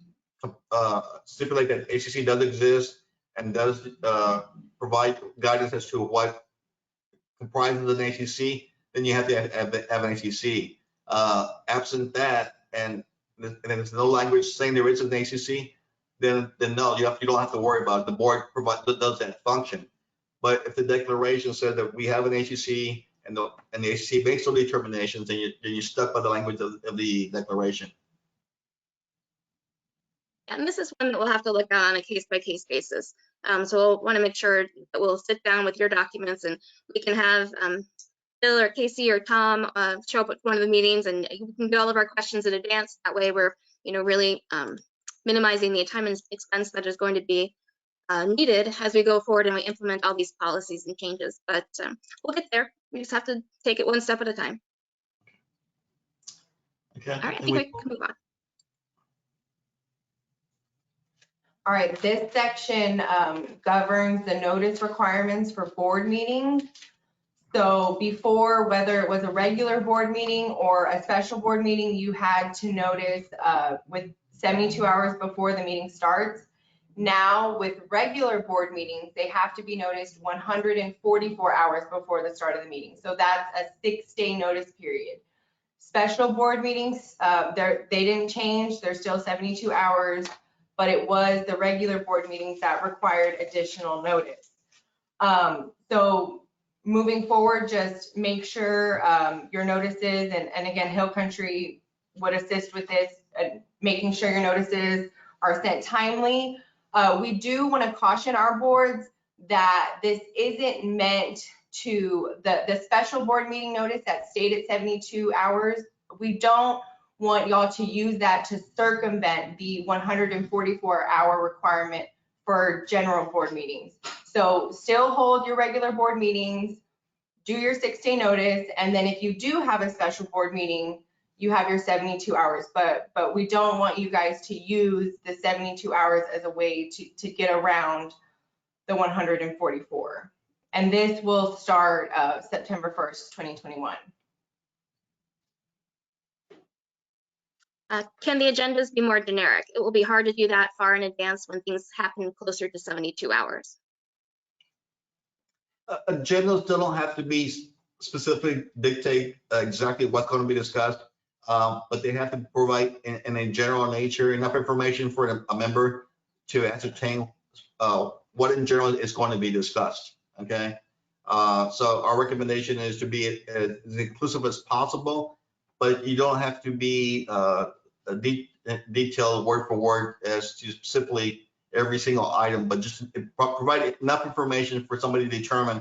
stipulate that ACC does exist and does provide guidance as to what comprises an ACC, then you have to have an ACC. Absent that, and there's no language saying there is an ACC, then no, you don't have to worry about it. The board does that function. But if the declaration said that we have an ACC and the ACC makes those determinations, then you're stuck by the language of the declaration. And this is one that we'll have to look at on a case-by-case basis. So we'll want to make sure that we'll sit down with your documents and we can have Bill or Casey or Tom show up at one of the meetings, and we can get all of our questions in advance. That way we're really minimizing the time and expense that is going to be needed as we go forward and we implement all these policies and changes. But we'll get there. We just have to take it one step at a time. Okay. All right, I think we can move on. All right, this section governs the notice requirements for board meetings. So before, whether it was a regular board meeting or a special board meeting, you had to notice with 72 hours before the meeting starts. Now with regular board meetings, they have to be noticed 144 hours before the start of the meeting. So that's a 6-day notice period. Special board meetings, they didn't change. They're still 72 hours, but it was the regular board meetings that required additional notice. So moving forward, just make sure your notices, and again, Hill Country would assist with this, making sure your notices are sent timely. We do want to caution our boards that this isn't meant to, the special board meeting notice that stated 72 hours, we don't want y'all to use that to circumvent the 144-hour requirement for general board meetings. So still hold your regular board meetings, do your 6-day notice, and then if you do have a special board meeting, you have your 72 hours. But we don't want you guys to use the 72 hours as a way to get around the 144. And this will start September 1st, 2021. Can the agendas be more generic? It will be hard to do that far in advance when things happen closer to 72 hours. Agendas don't have to be specifically dictate exactly what's going to be discussed, but they have to provide in a general nature enough information for a member to ascertain what in general is going to be discussed. Okay, so our recommendation is to be as inclusive as possible, but you don't have to be detailed word for word as to simply every single item, but just provide enough information for somebody to determine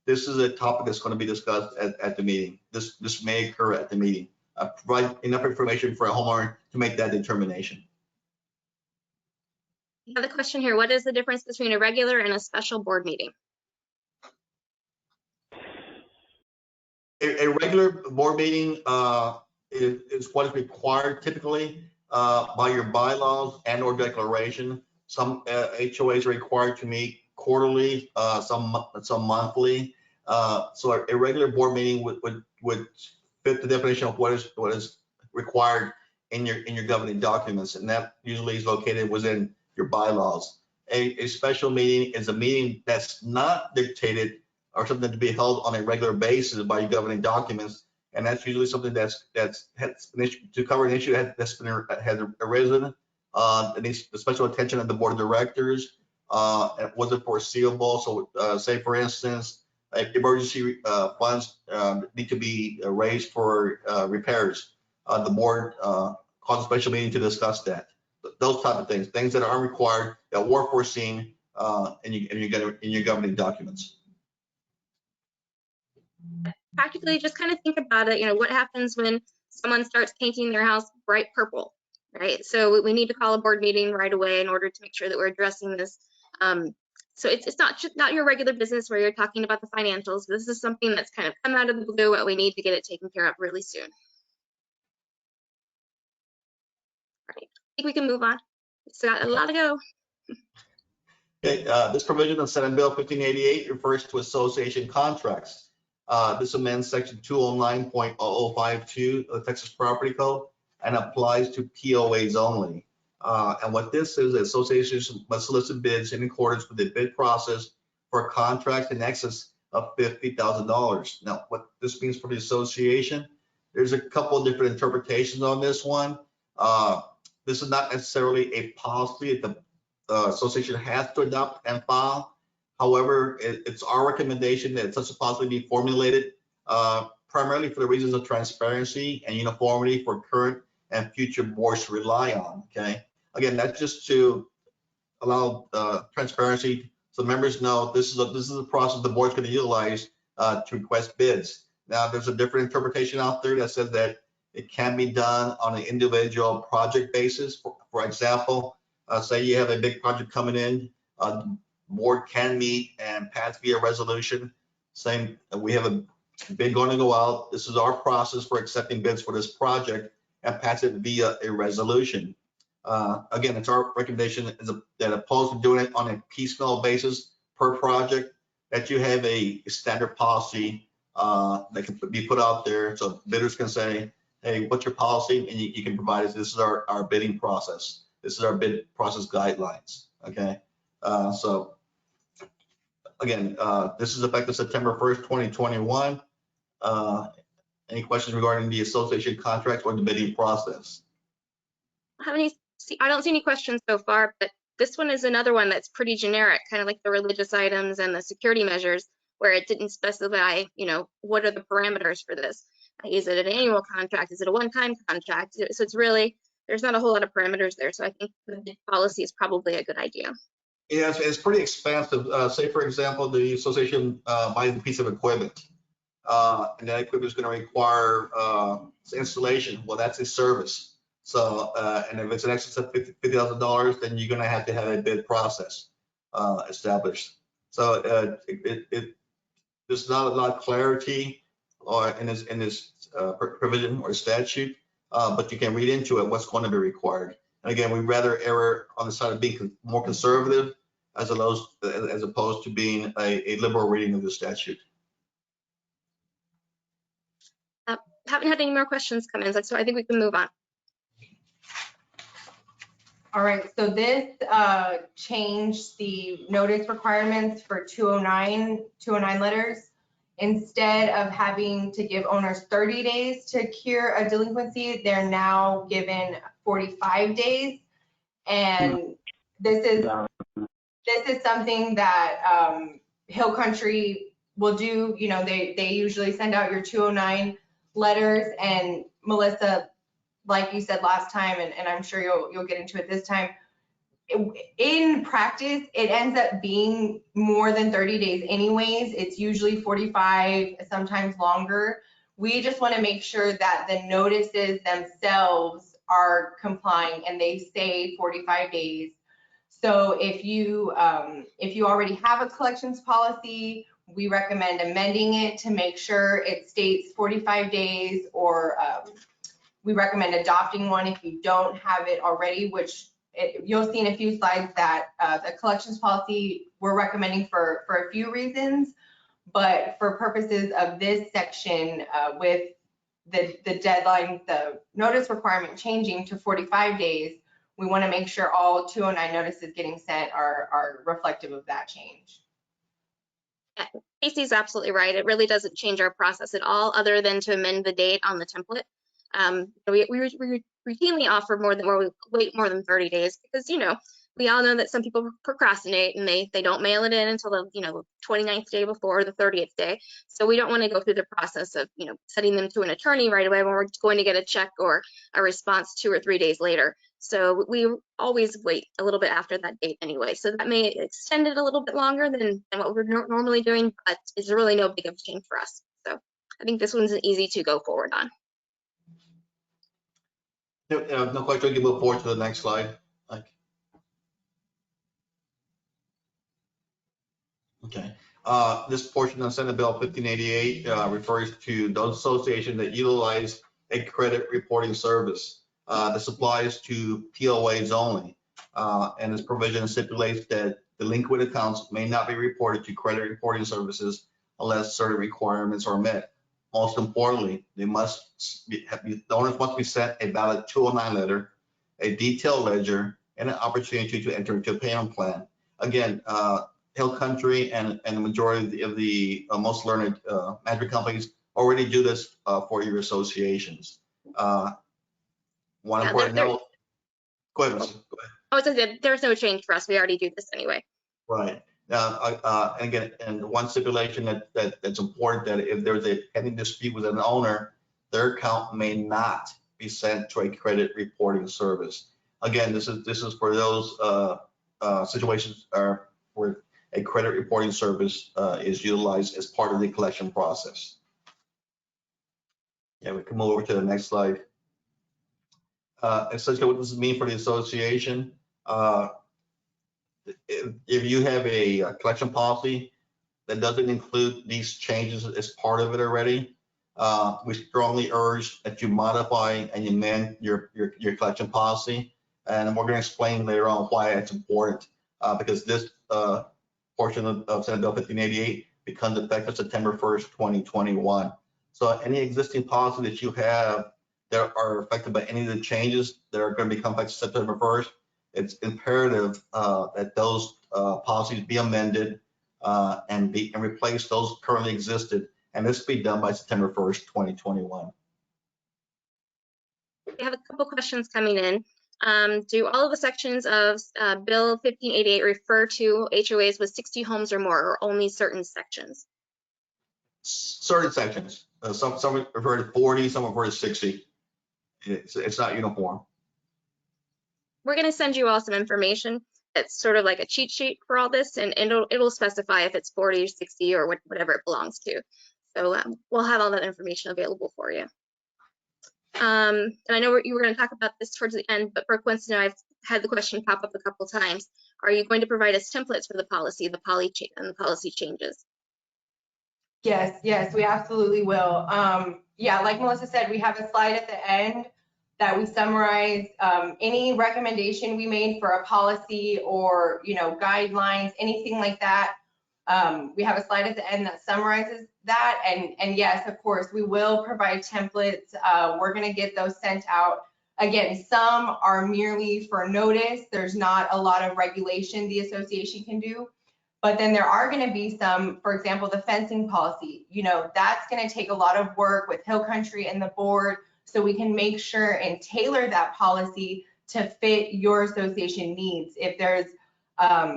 this is a topic that's going to be discussed at the meeting. This may occur at the meeting. Provide enough information for a homeowner to make that determination. Another question here, what is the difference between a regular and a special board meeting? A regular board meeting is what is required typically by your bylaws and or declaration. Some HOAs are required to meet quarterly, some monthly. So a regular board meeting would fit the definition of what is required in your governing documents, and that usually is located within your bylaws. A special meeting is a meeting that's not dictated or something to be held on a regular basis by your governing documents, and that's usually something that's to cover an issue that's has arisen. It needs the special attention of the board of directors. It wasn't foreseeable. So say for instance, emergency funds need to be raised for repairs. The board calls a special meeting to discuss that. Those type of things that are required, that were foreseen in your governing documents. Practically, just kind of think about it. You know, what happens when someone starts painting their house bright purple, right? So we need to call a board meeting right away in order to make sure that we're addressing this. So it's not your regular business where you're talking about the financials. This is something that's kind of come out of the blue, and we need to get it taken care of really soon. All right, I think we can move on. It's got a lot to go. Okay, this provision of Senate Bill 1588 refers to association contracts. This amends section 209.0052 of the Texas Property Code and applies to POAs only. And what this is, associations must solicit bids in accordance with the bid process for contracts in excess of $50,000. Now, what this means for the association, there's a couple of different interpretations on this one. This is not necessarily a policy that the association has to adopt and file. However, it's our recommendation that such a policy be formulated primarily for the reasons of transparency and uniformity for current and future boards to rely on. Okay, again, that's just to allow transparency so members know this is a process the board's going to utilize to request bids. Now, there's a different interpretation out there that says that it can be done on an individual project basis. For example, say you have a big project coming in, board can meet and pass via resolution saying we have a bid going to go out. This is our process for accepting bids for this project, and pass it via a resolution. Again, it's our recommendation that opposed to doing it on a piecemeal basis per project, that you have a standard policy that can be put out there so bidders can say, hey, what's your policy? And you can provide us, this is our bidding process. This is our bid process guidelines, okay? So again, this is effective September 1st, 2021. Any questions regarding the association contracts or the bidding process? I don't see any questions so far, but this one is another one that's pretty generic, kind of like the religious items and the security measures, where it didn't specify, what are the parameters for this? Is it an annual contract? Is it a one-time contract? So it's really, there's not a whole lot of parameters there. So I think the bid policy is probably a good idea. Yeah, it's pretty expansive. Say, for example, the association buys a piece of equipment, and that equipment is going to require installation. Well, that's a service. So, and if it's an excess of $50,000, then you're going to have a bid process established. So there's not a lot of clarity in this provision or statute, but you can read into it what's going to be required. And again, we'd rather err on the side of being more conservative as opposed to being a liberal reading of the statute. Haven't had any more questions come in, so I think we can move on. All right, so this changed the notice requirements for 209 letters. Instead of having to give owners 30 days to cure a delinquency, they're now given 45 days. And this is something that Hill Country will do. They usually send out your 209 letters, and Melissa, like you said last time, and I'm sure you'll get into it this time, in practice, it ends up being more than 30 days anyways. It's usually 45, sometimes longer. We just want to make sure that the notices themselves are complying and they say 45 days. So if you already have a collections policy, we recommend amending it to make sure it states 45 days, or we recommend adopting one if you don't have it already, which you'll see in a few slides that the collections policy we're recommending for a few reasons, but for purposes of this section, with the deadline, the notice requirement changing to 45 days, we want to make sure all 209 notices getting sent are reflective of that change. Yeah, Casey's absolutely right. It really doesn't change our process at all, other than to amend the date on the template. We routinely offer we wait more than 30 days because, we all know that some people procrastinate and they don't mail it in until the 29th day before the 30th day. So we don't want to go through the process of, sending them to an attorney right away when we're going to get a check or a response 2 or 3 days later. So we always wait a little bit after that date anyway. So that may extend it a little bit longer than what we're normally doing, but it's really no big of a change for us. So I think this one's easy to go forward on. No question, we can move forward to the next slide. Okay. This portion of Senate Bill 1588 refers to those associations that utilize a credit reporting service. This applies to POAs only. And this provision stipulates that delinquent accounts may not be reported to credit reporting services unless certain requirements are met. Most importantly, the owners must be sent a valid 209 letter, a detailed ledger, and an opportunity to enter into a payment plan. Again, Hill Country and the majority of the most learned management companies already do this for your associations. One important note. Go ahead. Oh, so there's no change for us. We already do this anyway. Right. And one stipulation that's important, that if there's a pending dispute with an owner, their account may not be sent to a credit reporting service. Again, this is for those situations where a credit reporting service is utilized as part of the collection process. Yeah, we can move over to the next slide. Essentially, what does this mean for the association? If you have a collection policy that doesn't include these changes as part of it already, we strongly urge that you modify and amend your collection policy. And we're going to explain later on why it's important, because this portion of Senate Bill 1588 becomes effective September 1st, 2021. So any existing policy that you have that are affected by any of the changes that are going to become effective September 1st, it's imperative that those policies be amended and replace those currently existed, and this be done by September 1st, 2021. We have a couple questions coming in. Do all of the sections of Bill 1588 refer to HOAs with 60 homes or more, or only certain sections? Certain sections. Some refer to 40, some refer to 60. It's not uniform. We're going to send you all some information that's sort of like a cheat sheet for all this, and it'll specify if it's 40 or 60 or whatever it belongs to. So we'll have all that information available for you. And I know you were going to talk about this towards the end, but Brooke wants to know, I've had the question pop up a couple times. Are you going to provide us templates for the policy, and the policy changes? Yes, we absolutely will. Yeah, like Melissa said, we have a slide at the end that we summarize any recommendation we made for a policy or, guidelines, anything like that. We have a slide at the end that summarizes that. And yes, of course, we will provide templates. We're going to get those sent out. Again, some are merely for notice. There's not a lot of regulation the association can do. But then there are going to be some, for example, the fencing policy, that's going to take a lot of work with Hill Country and the board, so we can make sure and tailor that policy to fit your association needs. If there's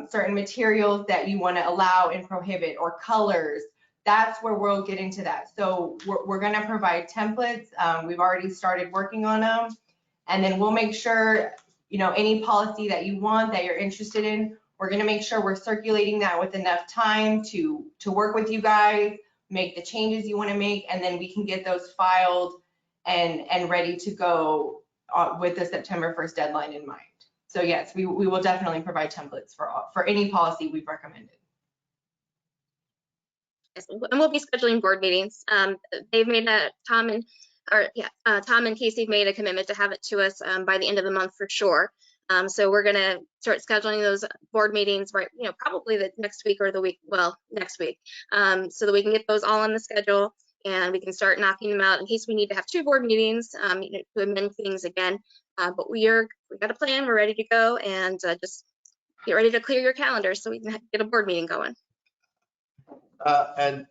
certain materials that you want to allow and prohibit, or colors, that's where we'll get into that. So we're going to provide templates. We've already started working on them, and then we'll make sure, any policy that you want, that you're interested in, we're going to make sure we're circulating that with enough time to work with you guys, make the changes you want to make, and then we can get those filed and ready to go with the September 1st deadline in mind. So yes, we will definitely provide templates for any policy we've recommended. Yes, and we'll be scheduling board meetings. They've made that, Tom and Casey have made a commitment to have it to us by the end of the month for sure. So we're going to start scheduling those board meetings, right? Probably the next week or next week, so that we can get those all on the schedule and we can start knocking them out in case we need to have 2 board meetings to amend things again. But we've got a plan. We're ready to go, and just get ready to clear your calendar so we can get a board meeting going. And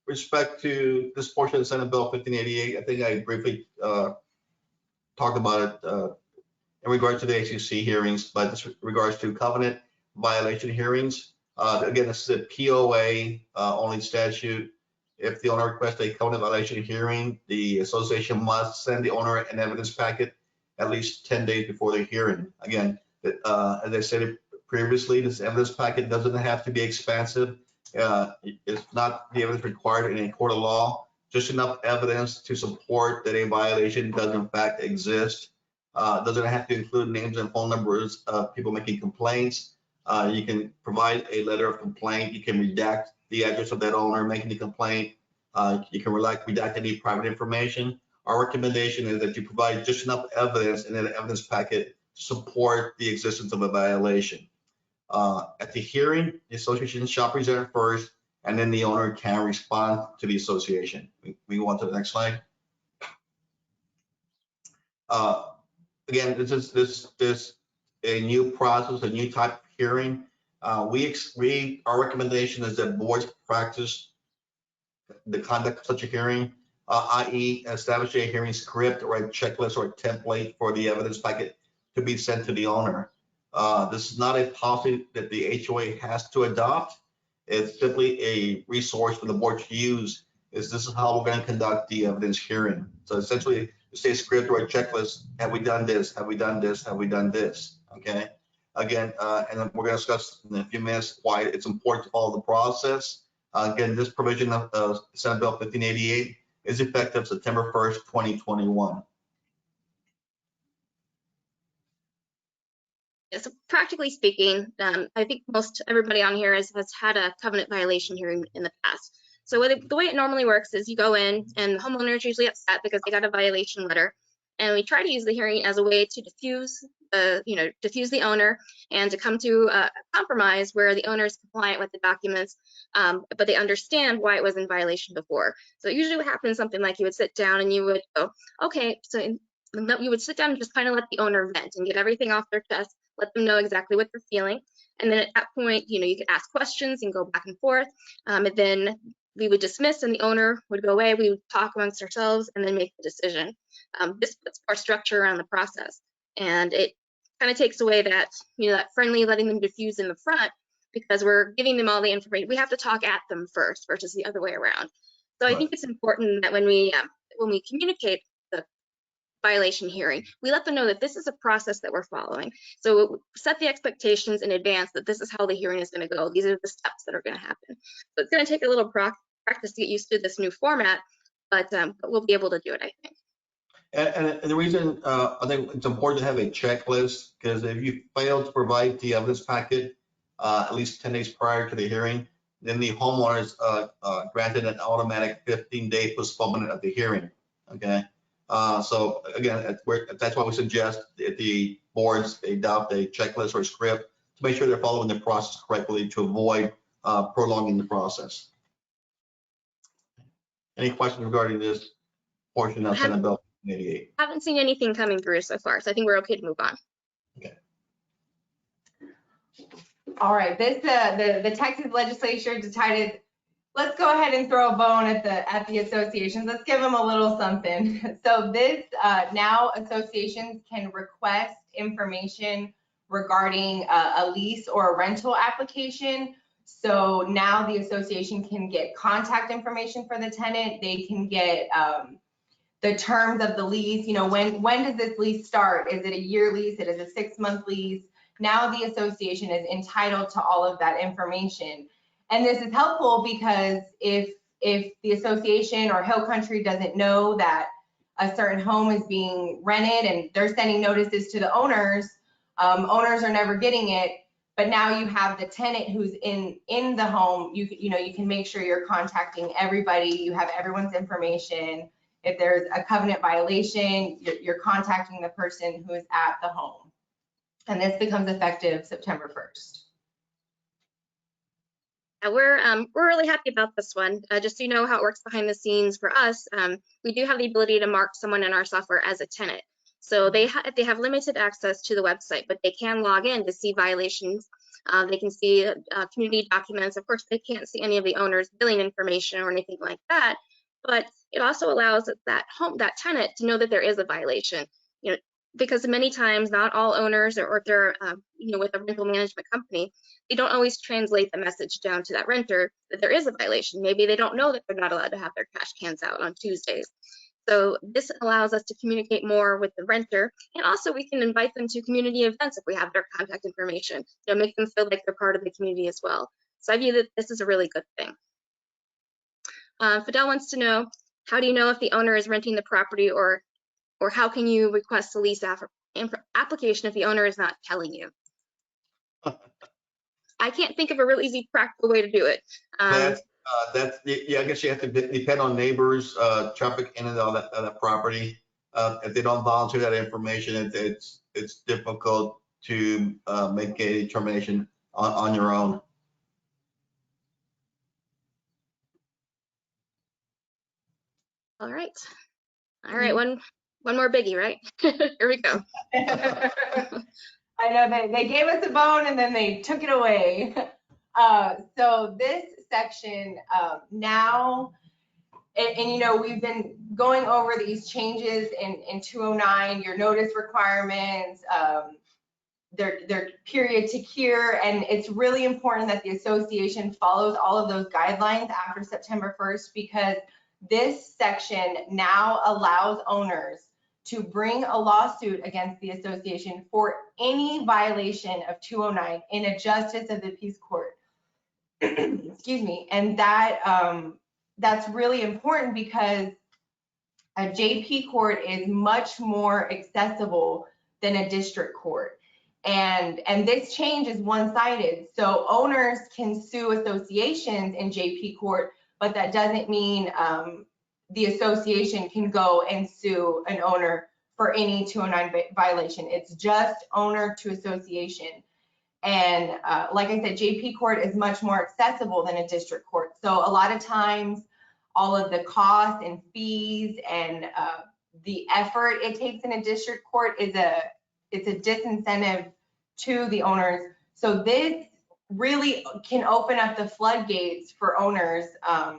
respect to this portion of Senate Bill 1588, I think I briefly talked about it in regards to the HCC hearings, but this regards to covenant violation hearings. Again, this is a POA only statute. If the owner requests a covenant violation hearing, the association must send the owner an evidence packet at least 10 days before the hearing. Again, as I said previously, this evidence packet doesn't have to be expansive. It's not the evidence required in a court of law, just enough evidence to support that a violation does in fact exist. Doesn't have to include names and phone numbers of people making complaints. You can provide a letter of complaint. You can redact the address of that owner making the complaint. You can redact any private information. Our recommendation is that you provide just enough evidence in that evidence packet to support the existence of a violation. At the hearing, the association shall present it first, and then the owner can respond to the association. We go on to the next slide. Again, this is a new process, a new type of hearing. Our recommendation is that boards practice the conduct of such a hearing, i.e. establish a hearing script or a checklist or a template for the evidence packet to be sent to the owner. This is not a policy that the HOA has to adopt. It's simply a resource for the board to use. This is how we're going to conduct the evidence hearing. So essentially, it's a script or a checklist. Have we done this? Have we done this? Have we done this? Okay. Again, and then we're going to discuss in a few minutes why it's important to follow the process. Again, this provision of Senate Bill 1588 is effective September 1st, 2021. So practically speaking, I think most everybody on here has had a covenant violation hearing in the past. So the way it normally works is you go in, and the homeowner is usually upset because they got a violation letter, and we try to use the hearing as a way to diffuse diffuse the owner and to come to a compromise where the owner is compliant with the documents, but they understand why it was in violation before. So usually what happens, something like you would sit down and you would go, okay, so you would sit down and just kind of let the owner vent and get everything off their chest, let them know exactly what they're feeling. And then at that point, you could ask questions and go back and forth. And then we would dismiss and the owner would go away. We would talk amongst ourselves and then make the decision. This puts more structure around the process. And it kind of takes away that, that friendly letting them diffuse in the front, because we're giving them all the information. We have to talk at them first versus the other way around. So I think it's important that when we communicate the violation hearing, we let them know that this is a process that we're following. So set the expectations in advance that this is how the hearing is going to go. These are the steps that are going to happen. So it's going to take a little practice to get used to this new format, but we'll be able to do it, I think. And the reason I think it's important to have a checklist, because if you fail to provide the evidence packet at least 10 days prior to the hearing, then the homeowner is granted an automatic 15-day postponement of the hearing. Okay. So again, that's why we suggest that the boards adopt a checklist or script to make sure they're following the process correctly to avoid prolonging the process. Any questions regarding this portion of Senate Bill 88? Haven't seen anything coming through so far, so I think we're okay to move on. Okay. All right, the Texas legislature decided, let's go ahead and throw a bone at the associations. Let's give them a little something. So this now associations can request information regarding a lease or a rental application. So now the association can get contact information for the tenant. They can get the terms of the lease. When does this lease start? Is it a year lease? It is a 6-month lease. Now the association is entitled to all of that information. And this is helpful because if the association or Hill Country doesn't know that a certain home is being rented and they're sending notices to the owners, owners are never getting it. But now you have the tenant who's in the home. You can make sure you're contacting everybody. You have everyone's information. If there's a covenant violation, you're contacting the person who is at the home. And this becomes effective September 1st. We're really happy about this one. Just so you know how it works behind the scenes for us, we do have the ability to mark someone in our software as a tenant. So they have limited access to the website, but they can log in to see violations. They can see community documents. Of course, they can't see any of the owner's billing information or anything like that. But it also allows that tenant to know that there is a violation. Because many times not all owners, or if they're with a rental management company, they don't always translate the message down to that renter that there is a violation. Maybe they don't know that they're not allowed to have their trash cans out on Tuesdays. So this allows us to communicate more with the renter, and also we can invite them to community events if we have their contact information. Make them feel like they're part of the community as well. So I view that this is a really good thing. Fidel wants to know, how do you know if the owner is renting the property, or how can you request a lease application if the owner is not telling you? I can't think of a real easy practical way to do it. I guess you have to depend on neighbors, traffic in and out of that property. If they don't volunteer that information, it's difficult to make a determination on your own. All right, one more biggie, right? Here we go. I know they gave us a bone and then they took it away. So this section now, and we've been going over these changes in 209, your notice requirements, their period to cure, and it's really important that the association follows all of those guidelines after September 1st, because this section now allows owners to bring a lawsuit against the association for any violation of 209 in a justice of the peace court. Excuse me. And that's really important because a JP court is much more accessible than a district court. And this change is one-sided. So owners can sue associations in JP court, but that doesn't mean the association can go and sue an owner for any 209 violation. It's just owner to association. And like I said, JP court is much more accessible than a district court. So a lot of times, all of the costs and fees and the effort it takes in a district court it's a disincentive to the owners. So this really can open up the floodgates for owners. And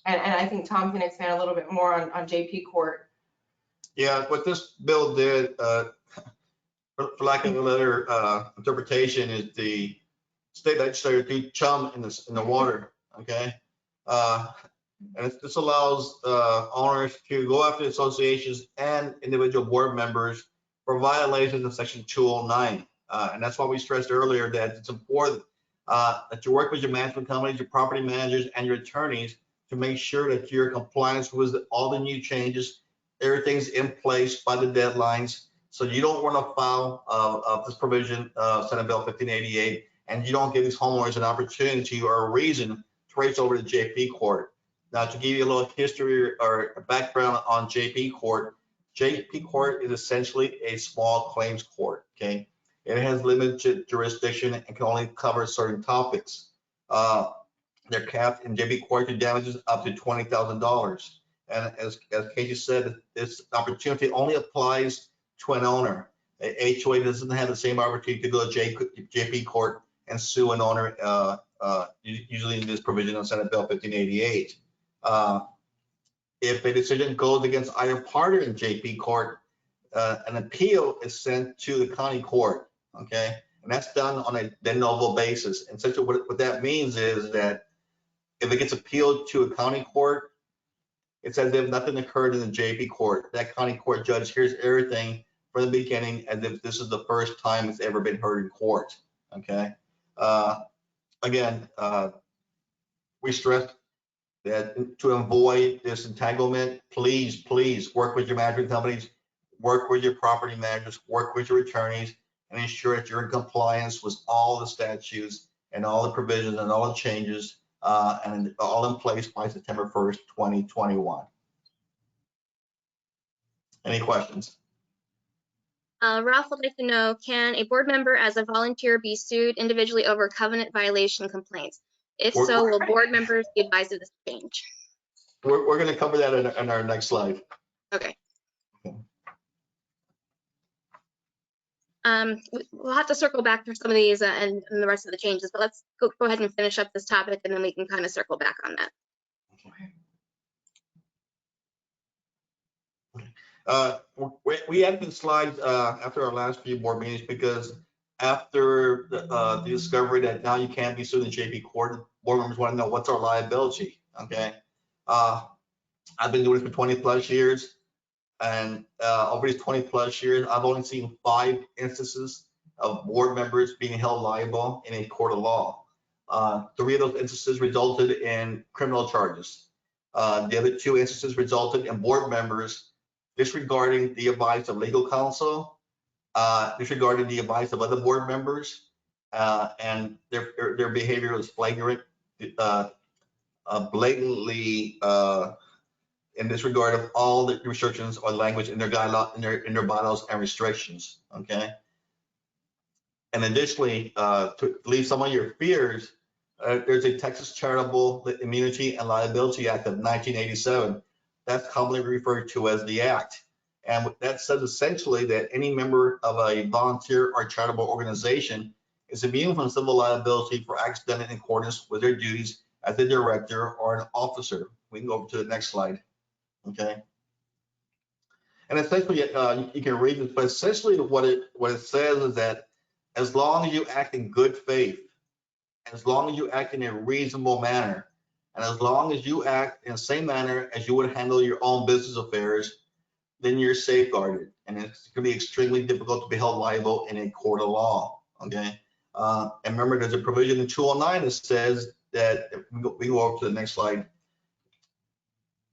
I think Tom can expand a little bit more on JP court. Yeah, what this bill did, for lack of a better interpretation, is the state legislature threw chum in the water. Okay, and this allows owners to go after associations and individual board members for violations of Section 209. And that's why we stressed earlier that it's important that you work with your management companies, your property managers, and your attorneys to make sure that you're in compliance with all the new changes. Everything's in place by the deadlines, so you don't run afoul of this provision, Senate Bill 1588, and you don't give these homeowners an opportunity or a reason to race over to JP court. Now, to give you a little history or a background on JP court is essentially a small claims court. Okay, it has limited jurisdiction and can only cover certain topics. They're capped in JP court to damages up to $20,000. And as Casey said, this opportunity only applies to an owner. A HOA doesn't have the same opportunity to go to JP court and sue an owner, usually in this provision on Senate Bill 1588. If a decision goes against either party in JP court, an appeal is sent to the county court, okay? And that's done on a de novo basis. And essentially what that means is that if it gets appealed to a county court, it's as if nothing occurred in the JP court. That county court judge hears everything from the beginning as if this is the first time it's ever been heard in court, okay? Again, we stress that to avoid this entanglement, please work with your management companies, work with your property managers, work with your attorneys, and ensure that you're in compliance with all the statutes and all the provisions and all the changes and all in place by September 1st, 2021. Any questions? Ralph would like to know, can a board member as a volunteer be sued individually over covenant violation complaints? If so, will board members be advised of this change? We're going to cover that in our next slide. Okay. We'll have to circle back through some of these and the rest of the changes, but let's go ahead and finish up this topic and then we can kind of circle back on that. We added the slides after our last few board meetings because after the discovery that now you can't be sued in JP court, board members want to know what's our liability, okay? I've been doing this for 20 plus years, and over these 20 plus years, I've only seen 5 instances of board members being held liable in a court of law. 3 of those instances resulted in criminal charges. The other 2 instances resulted in board members disregarding the advice of legal counsel, disregarding the advice of other board members, and their behavior was flagrant, blatantly in disregard of all the restrictions or language in their guidelines, in their bylaws and restrictions. Okay. And additionally, to leave some of your fears, there's a Texas Charitable Immunity and Liability Act of 1987. That's commonly referred to as the Act. And that says essentially that any member of a volunteer or charitable organization is immune from civil liability for acts done in accordance with their duties as a director or an officer. We can go over to the next slide. Okay. And essentially, you can read this, but essentially what it says is that as long as you act in good faith, as long as you act in a reasonable manner, and as long as you act in the same manner as you would handle your own business affairs, then you're safeguarded. And it's going to be extremely difficult to be held liable in a court of law. Okay. And remember, there's a provision in 209 that says that, we go over to the next slide.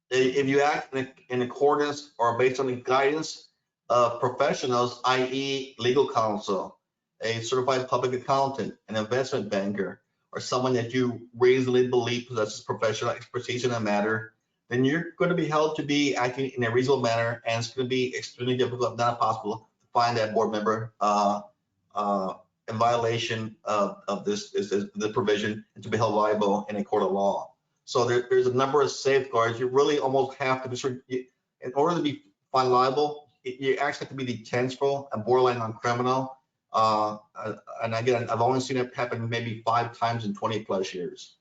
If you act in accordance or based on the guidance of professionals, i.e. legal counsel, a certified public accountant, an investment banker, or someone that you reasonably believe possesses professional expertise in a matter, then you're going to be held to be acting in a reasonable manner, and it's going to be extremely difficult, if not possible, to find that board member in violation of this provision and to be held liable in a court of law. So there's a number of safeguards. You really almost have to, in order to be found liable, you actually have to be detentful and borderline on criminal. And again, I've only seen it happen maybe 5 times in 20+ years.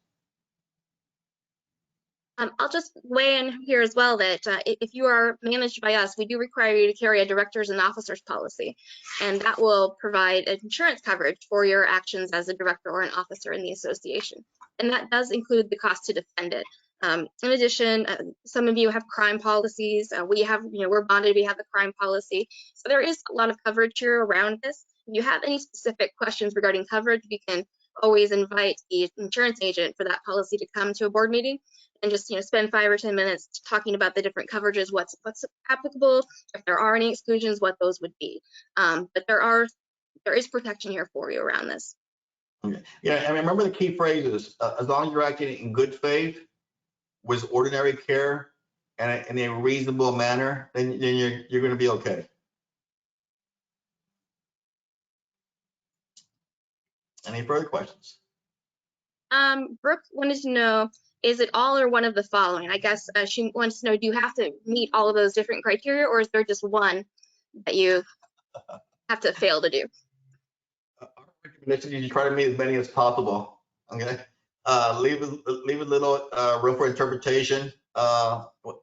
I'll just weigh in here as well that if you are managed by us, we do require you to carry a directors and officers policy, and that will provide insurance coverage for your actions as a director or an officer in the association. And that does include the cost to defend it. In addition, some of you have crime policies. We have, we're bonded, we have a crime policy. So there is a lot of coverage here around this. If you have any specific questions regarding coverage, you can always invite the insurance agent for that policy to come to a board meeting and just spend 5 or 10 minutes talking about the different coverages, what's applicable, if there are any exclusions, what those would be. But there is protection here for you around this. Okay. Yeah, and remember the key phrases: as long as you're acting in good faith, with ordinary care, and in a reasonable manner, then you're going to be okay. Any further questions? Brooke wanted to know, is it all or one of the following? I guess she wants to know, do you have to meet all of those different criteria, or is there just one that you have to fail to do? Our recommendation is you try to meet as many as possible. Okay, leave a little room for interpretation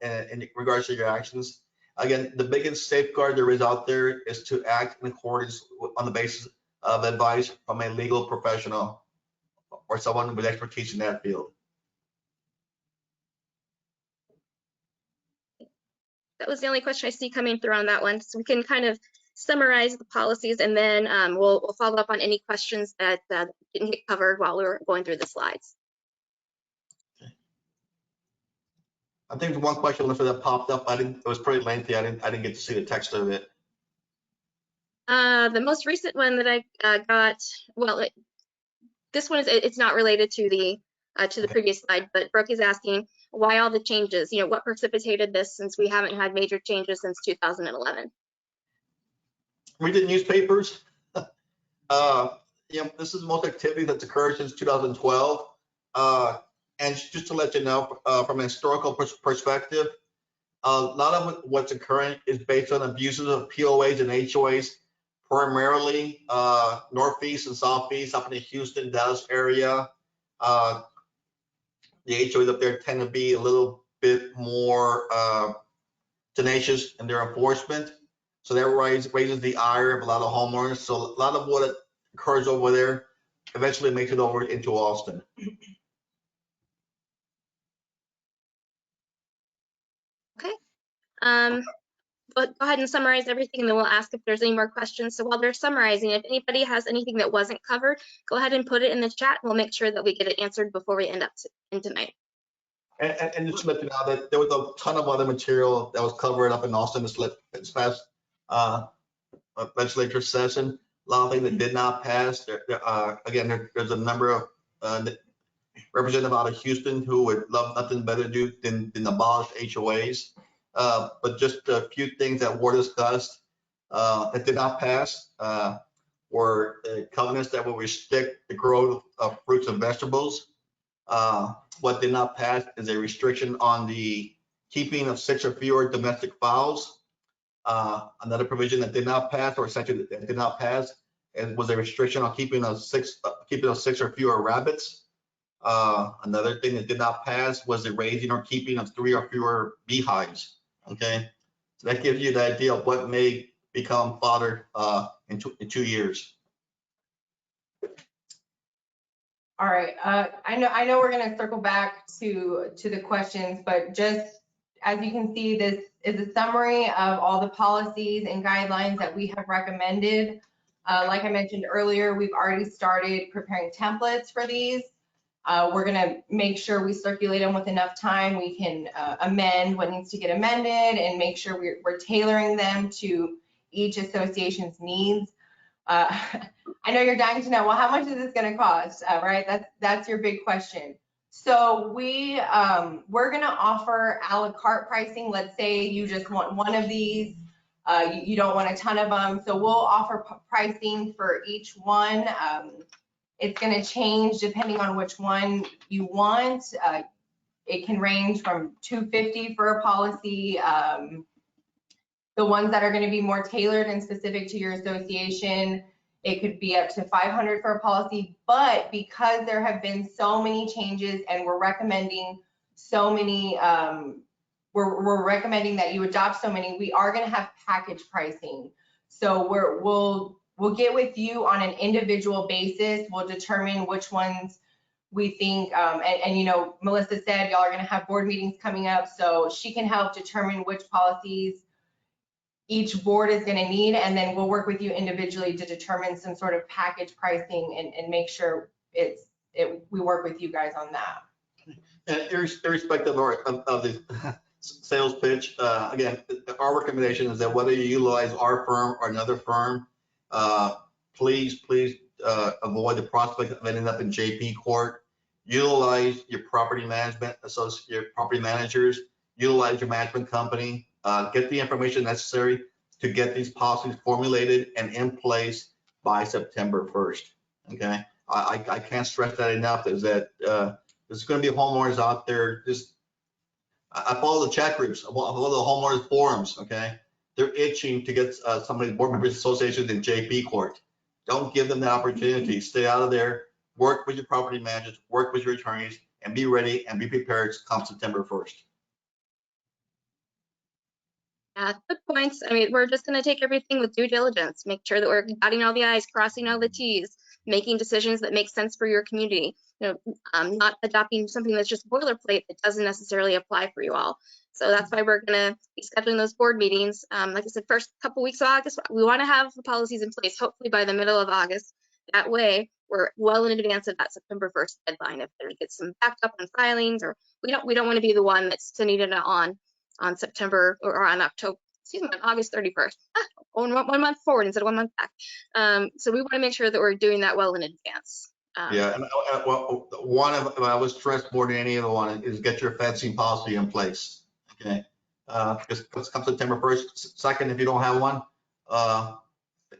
in regards to your actions. Again, the biggest safeguard there is out there is to act in accordance on the basis of advice from a legal professional or someone with expertise in that field. That was the only question I see coming through on that one. So we can kind of summarize the policies, and then we'll follow up on any questions that didn't get covered while we were going through the slides. Okay. I think the one question that popped up, it was pretty lengthy. I didn't get to see the text of it. The most recent one that I got, well, this one it's not related to the previous slide, but Brooke is asking why all the changes. What precipitated this, since we haven't had major changes since 2011. Read the newspapers. This is the most activity that's occurred since 2012. And just to let you know, from a historical perspective, a lot of what's occurring is based on abuses of POAs and HOAs, primarily northeast and southeast, up in the Houston, Dallas area. The HOAs up there tend to be a little bit more tenacious in their enforcement. So that raises the ire of a lot of homeowners. So a lot of what occurs over there eventually makes it over into Austin. Okay. But go ahead and summarize everything, and then we'll ask if there's any more questions. So while they're summarizing, if anybody has anything that wasn't covered, go ahead and put it in the chat. We'll make sure that we get it answered before we end up in tonight. And just to let you know that there was a ton of other material that was covered up in Austin this past legislature session. A lot of things that did not pass. Again, there's a number of representatives out of Houston who would love nothing better to do than abolish HOAs. But just a few things that were discussed that did not pass were covenants that will restrict the growth of fruits and vegetables. What did not pass is a restriction on the keeping of 6 or fewer domestic fowls. Another provision that did not pass, or essentially that did not pass, was a restriction on keeping of 6 or fewer rabbits. Another thing that did not pass was the raising or keeping of 3 or fewer beehives. Okay, so that gives you the idea of what may become fodder in 2 years. All right, I know we're going to circle back to the questions, but just as you can see, this is a summary of all the policies and guidelines that we have recommended. Like I mentioned earlier, we've already started preparing templates for these. We're going to make sure we circulate them with enough time. We can amend what needs to get amended and make sure we're tailoring them to each association's needs. I know you're dying to know, well, how much is this going to cost, right? That's your big question. So we're gonna offer a la carte pricing. Let's say you just want one of these, you don't want a ton of them. So we'll offer pricing for each one. It's gonna change depending on which one you want. It can range from $250 for a policy. The ones that are gonna be more tailored and specific to your association, it could be up to $500 for a policy. But because there have been so many changes and we're recommending so many, we're recommending that you adopt so many, we are gonna have package pricing. So we'll get with you on an individual basis. We'll determine which ones we think, and you know, Melissa said y'all are gonna have board meetings coming up, so she can help determine which policies each board is gonna need, and then we'll work with you individually to determine some sort of package pricing and make sure we work with you guys on that. And irrespective of the sales pitch, again, our recommendation is that whether you utilize our firm or another firm, please avoid the prospect of ending up in JP court. Utilize your property management associate, your property managers, utilize your management company, get the information necessary to get these policies formulated and in place by September 1st. Okay, I can't stress that enough, is that there's going to be homeowners out there. I follow the chat groups, I follow the homeowners forums. Okay, they're itching to get some of the board members associations in JP court. Don't give them that opportunity. Stay out of there. Work with your property managers, work with your attorneys, and be ready and be prepared come September 1st. Good points. I mean, we're just going to take everything with due diligence, make sure that we're dotting all the I's, crossing all the T's, making decisions that make sense for your community. You know, not adopting something that's just boilerplate that doesn't necessarily apply for you all. So that's why we're going to be scheduling those board meetings. Like I said, first couple weeks of August, we want to have the policies in place, hopefully by the middle of August. That way, we're well in advance of that September 1st deadline. If there gets some backup on filings, or we don't want to be the one that's sending it on September or on October, excuse me, on August 31st. One month forward instead of 1 month back. So we want to make sure that we're doing that well in advance. Yeah, and one of I was stressed more than any other one is get your fencing policy in place. Okay, because come September 1st, second, if you don't have one,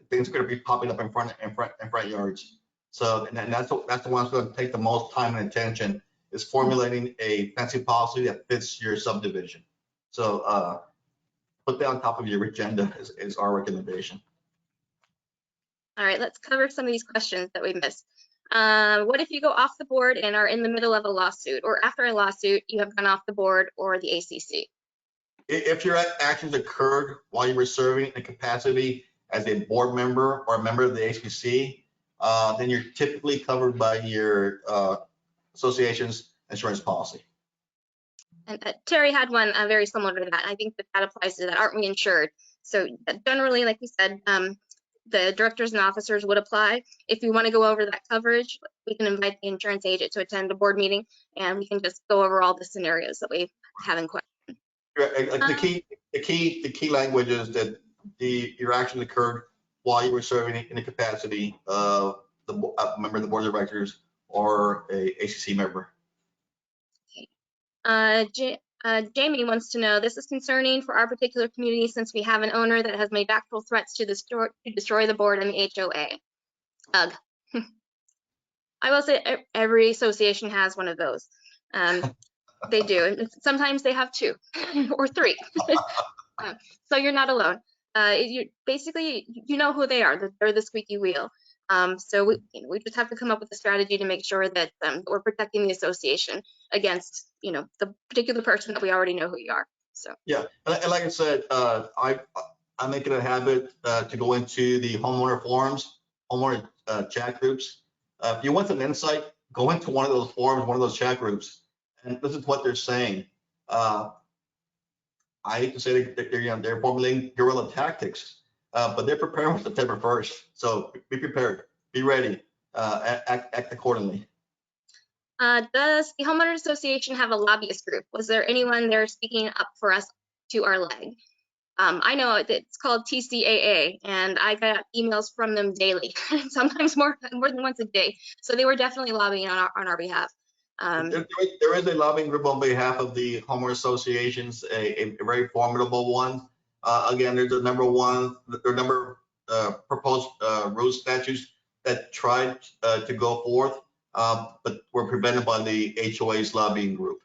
things are going to be popping up in front yards. So and that's the one that's going to take the most time and attention, is formulating a fencing policy that fits your subdivision. So put that on top of your agenda is our recommendation. All right, let's cover some of these questions that we missed. What if you go off the board and are in the middle of a lawsuit, or after a lawsuit you have gone off the board or the ACC? If your actions occurred while you were serving in capacity as a board member or a member of the ACC, then you're typically covered by your association's insurance policy. And Terry had one very similar to that. I think that applies to that. Aren't we insured? So generally, like we said, the directors and officers would apply. If you want to go over that coverage, we can invite the insurance agent to attend a board meeting, and we can just go over all the scenarios that we have in question. The key language is that your action occurred while you were serving in the capacity of a member of the board of directors or a ACC member. Jamie wants to know, this is concerning for our particular community since we have an owner that has made actual threats to destroy the board and the HOA. Ugh. I will say every association has one of those. They do. And sometimes they have two or three. So you're not alone. Basically, you know who they are. They're the squeaky wheel. So we just have to come up with a strategy to make sure that we're protecting the association against, the particular person that we already know who you are. So yeah, and like I said, I make it a habit to go into the homeowner forums, homeowner chat groups. If you want some insight, go into one of those forums, one of those chat groups, and this is what they're saying. I hate to say that they're formulating guerrilla tactics, but they're preparing for September 1st. So be prepared, be ready, act accordingly. Does the homeowner association have a lobbyist group? Was there anyone there speaking up for us to our leg? I know it's called TCAA, and I got emails from them daily, sometimes more than once a day. So they were definitely lobbying on our behalf. There is a lobbying group on behalf of the homeowner associations, a very formidable one. Again, there's a number proposed rules statutes that tried to go forth, but were prevented by the HOA's lobbying group.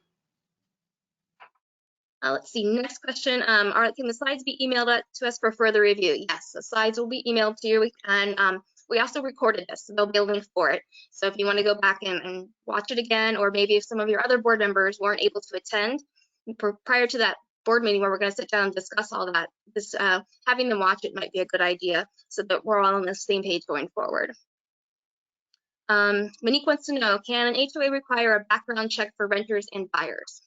Let's see, next question. Can the slides be emailed to us for further review? Yes, the slides will be emailed to you, and we also recorded this, so there'll be a link for it. So if you want to go back and watch it again, or maybe if some of your other board members weren't able to attend prior to that board meeting where we're going to sit down and discuss all that, having them watch it might be a good idea so that we're all on the same page going forward. Monique wants to know, can an HOA require a background check for renters and buyers?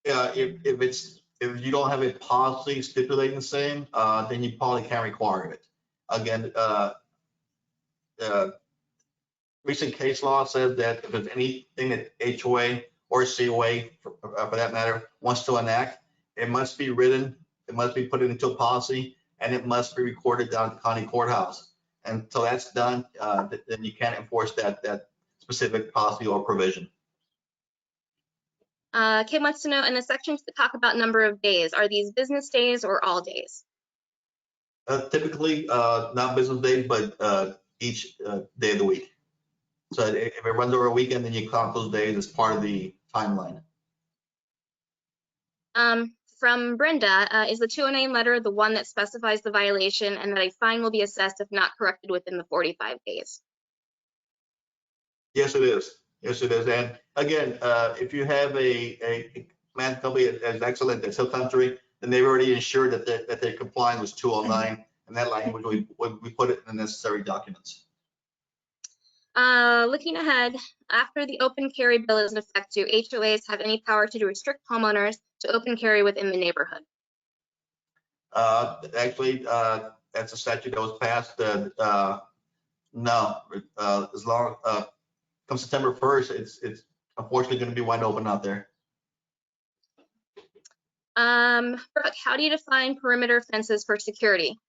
Yeah, if you don't have a policy stipulating the same, then you probably can't require it. Again, recent case law says that if there's anything that HOA or COA, for that matter, wants to enact, it must be written, it must be put into a policy, and it must be recorded down at the county courthouse. Until that's done, then you can't enforce that specific policy or provision. Kim wants to know, in the sections that talk about number of days, are these business days or all days? Typically, not business days, but each day of the week. So if it runs over a weekend, then you count those days as part of the timeline. From Brenda, is the 209 letter the one that specifies the violation and that a fine will be assessed if not corrected within the 45 days? Yes, it is. Yes, it is. And again, if you have a man company as excellent as Hill Country, then they've already ensured that they're complying with 209, and that language we put it in the necessary documents. Looking ahead, after the open carry bill is in effect, do HOAs have any power to restrict homeowners to open carry within the neighborhood? Actually, that's a statute that was passed. No, as long come September 1st, it's unfortunately going to be wide open out there. Brooke, how do you define perimeter fences for security?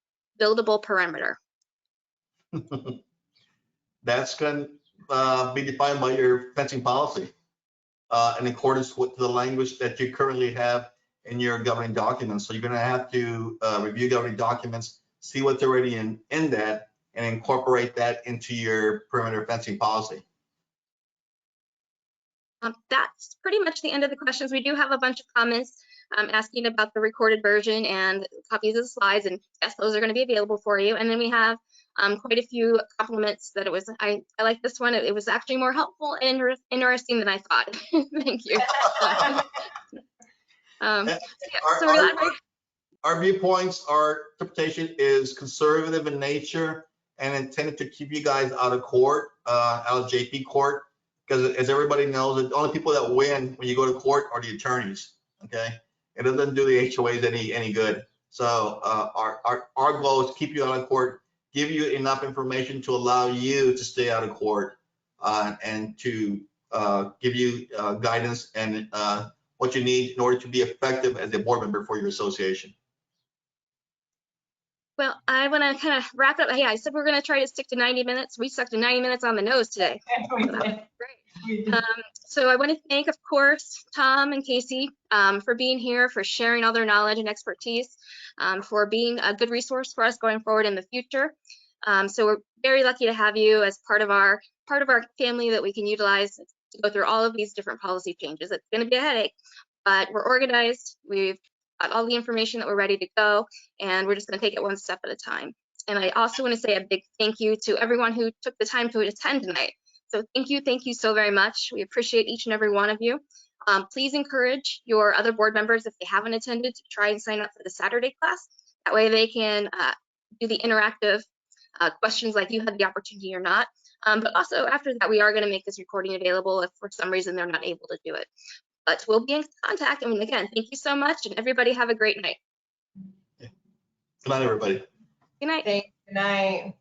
Buildable perimeter. That's going to be defined by your fencing policy in accordance with the language that you currently have in your governing documents. So you're going to have to review governing documents, see what's already in that, and incorporate that into your perimeter fencing policy. That's pretty much the end of the questions. We do have a bunch of comments asking about the recorded version and copies of the slides, and yes, those are going to be available for you. And then we have quite a few compliments that it was, I like this one. It was actually more helpful and interesting than I thought. Thank you. Our viewpoints, our interpretation is conservative in nature and intended to keep you guys out of court, out of JP court, because as everybody knows, the only people that win when you go to court are the attorneys. Okay, it doesn't do the HOAs any good. So our goal is to keep you out of court, give you enough information to allow you to stay out of court, and to give you guidance and what you need in order to be effective as a board member for your association. Well, I want to kind of wrap up. Hey, I said we're going to try to stick to 90 minutes. We stuck to 90 minutes on the nose today. So that was great. So I want to thank, of course, Tom and Casey for being here, for sharing all their knowledge and expertise, for being a good resource for us going forward in the future. So we're very lucky to have you as part of our family that we can utilize to go through all of these different policy changes. It's going to be a headache, but we're organized. We've got all the information that we're ready to go, and we're just going to take it one step at a time. And I also want to say a big thank you to everyone who took the time to attend tonight. So thank you so very much. We appreciate each and every one of you. Please encourage your other board members, if they haven't attended, to try and sign up for the Saturday class. That way they can do the interactive questions like you had the opportunity or not. But also after that, we are going to make this recording available if for some reason they're not able to do it. But we'll be in contact. And again, thank you so much, and everybody have a great night. Good night, everybody. Good night. Good night.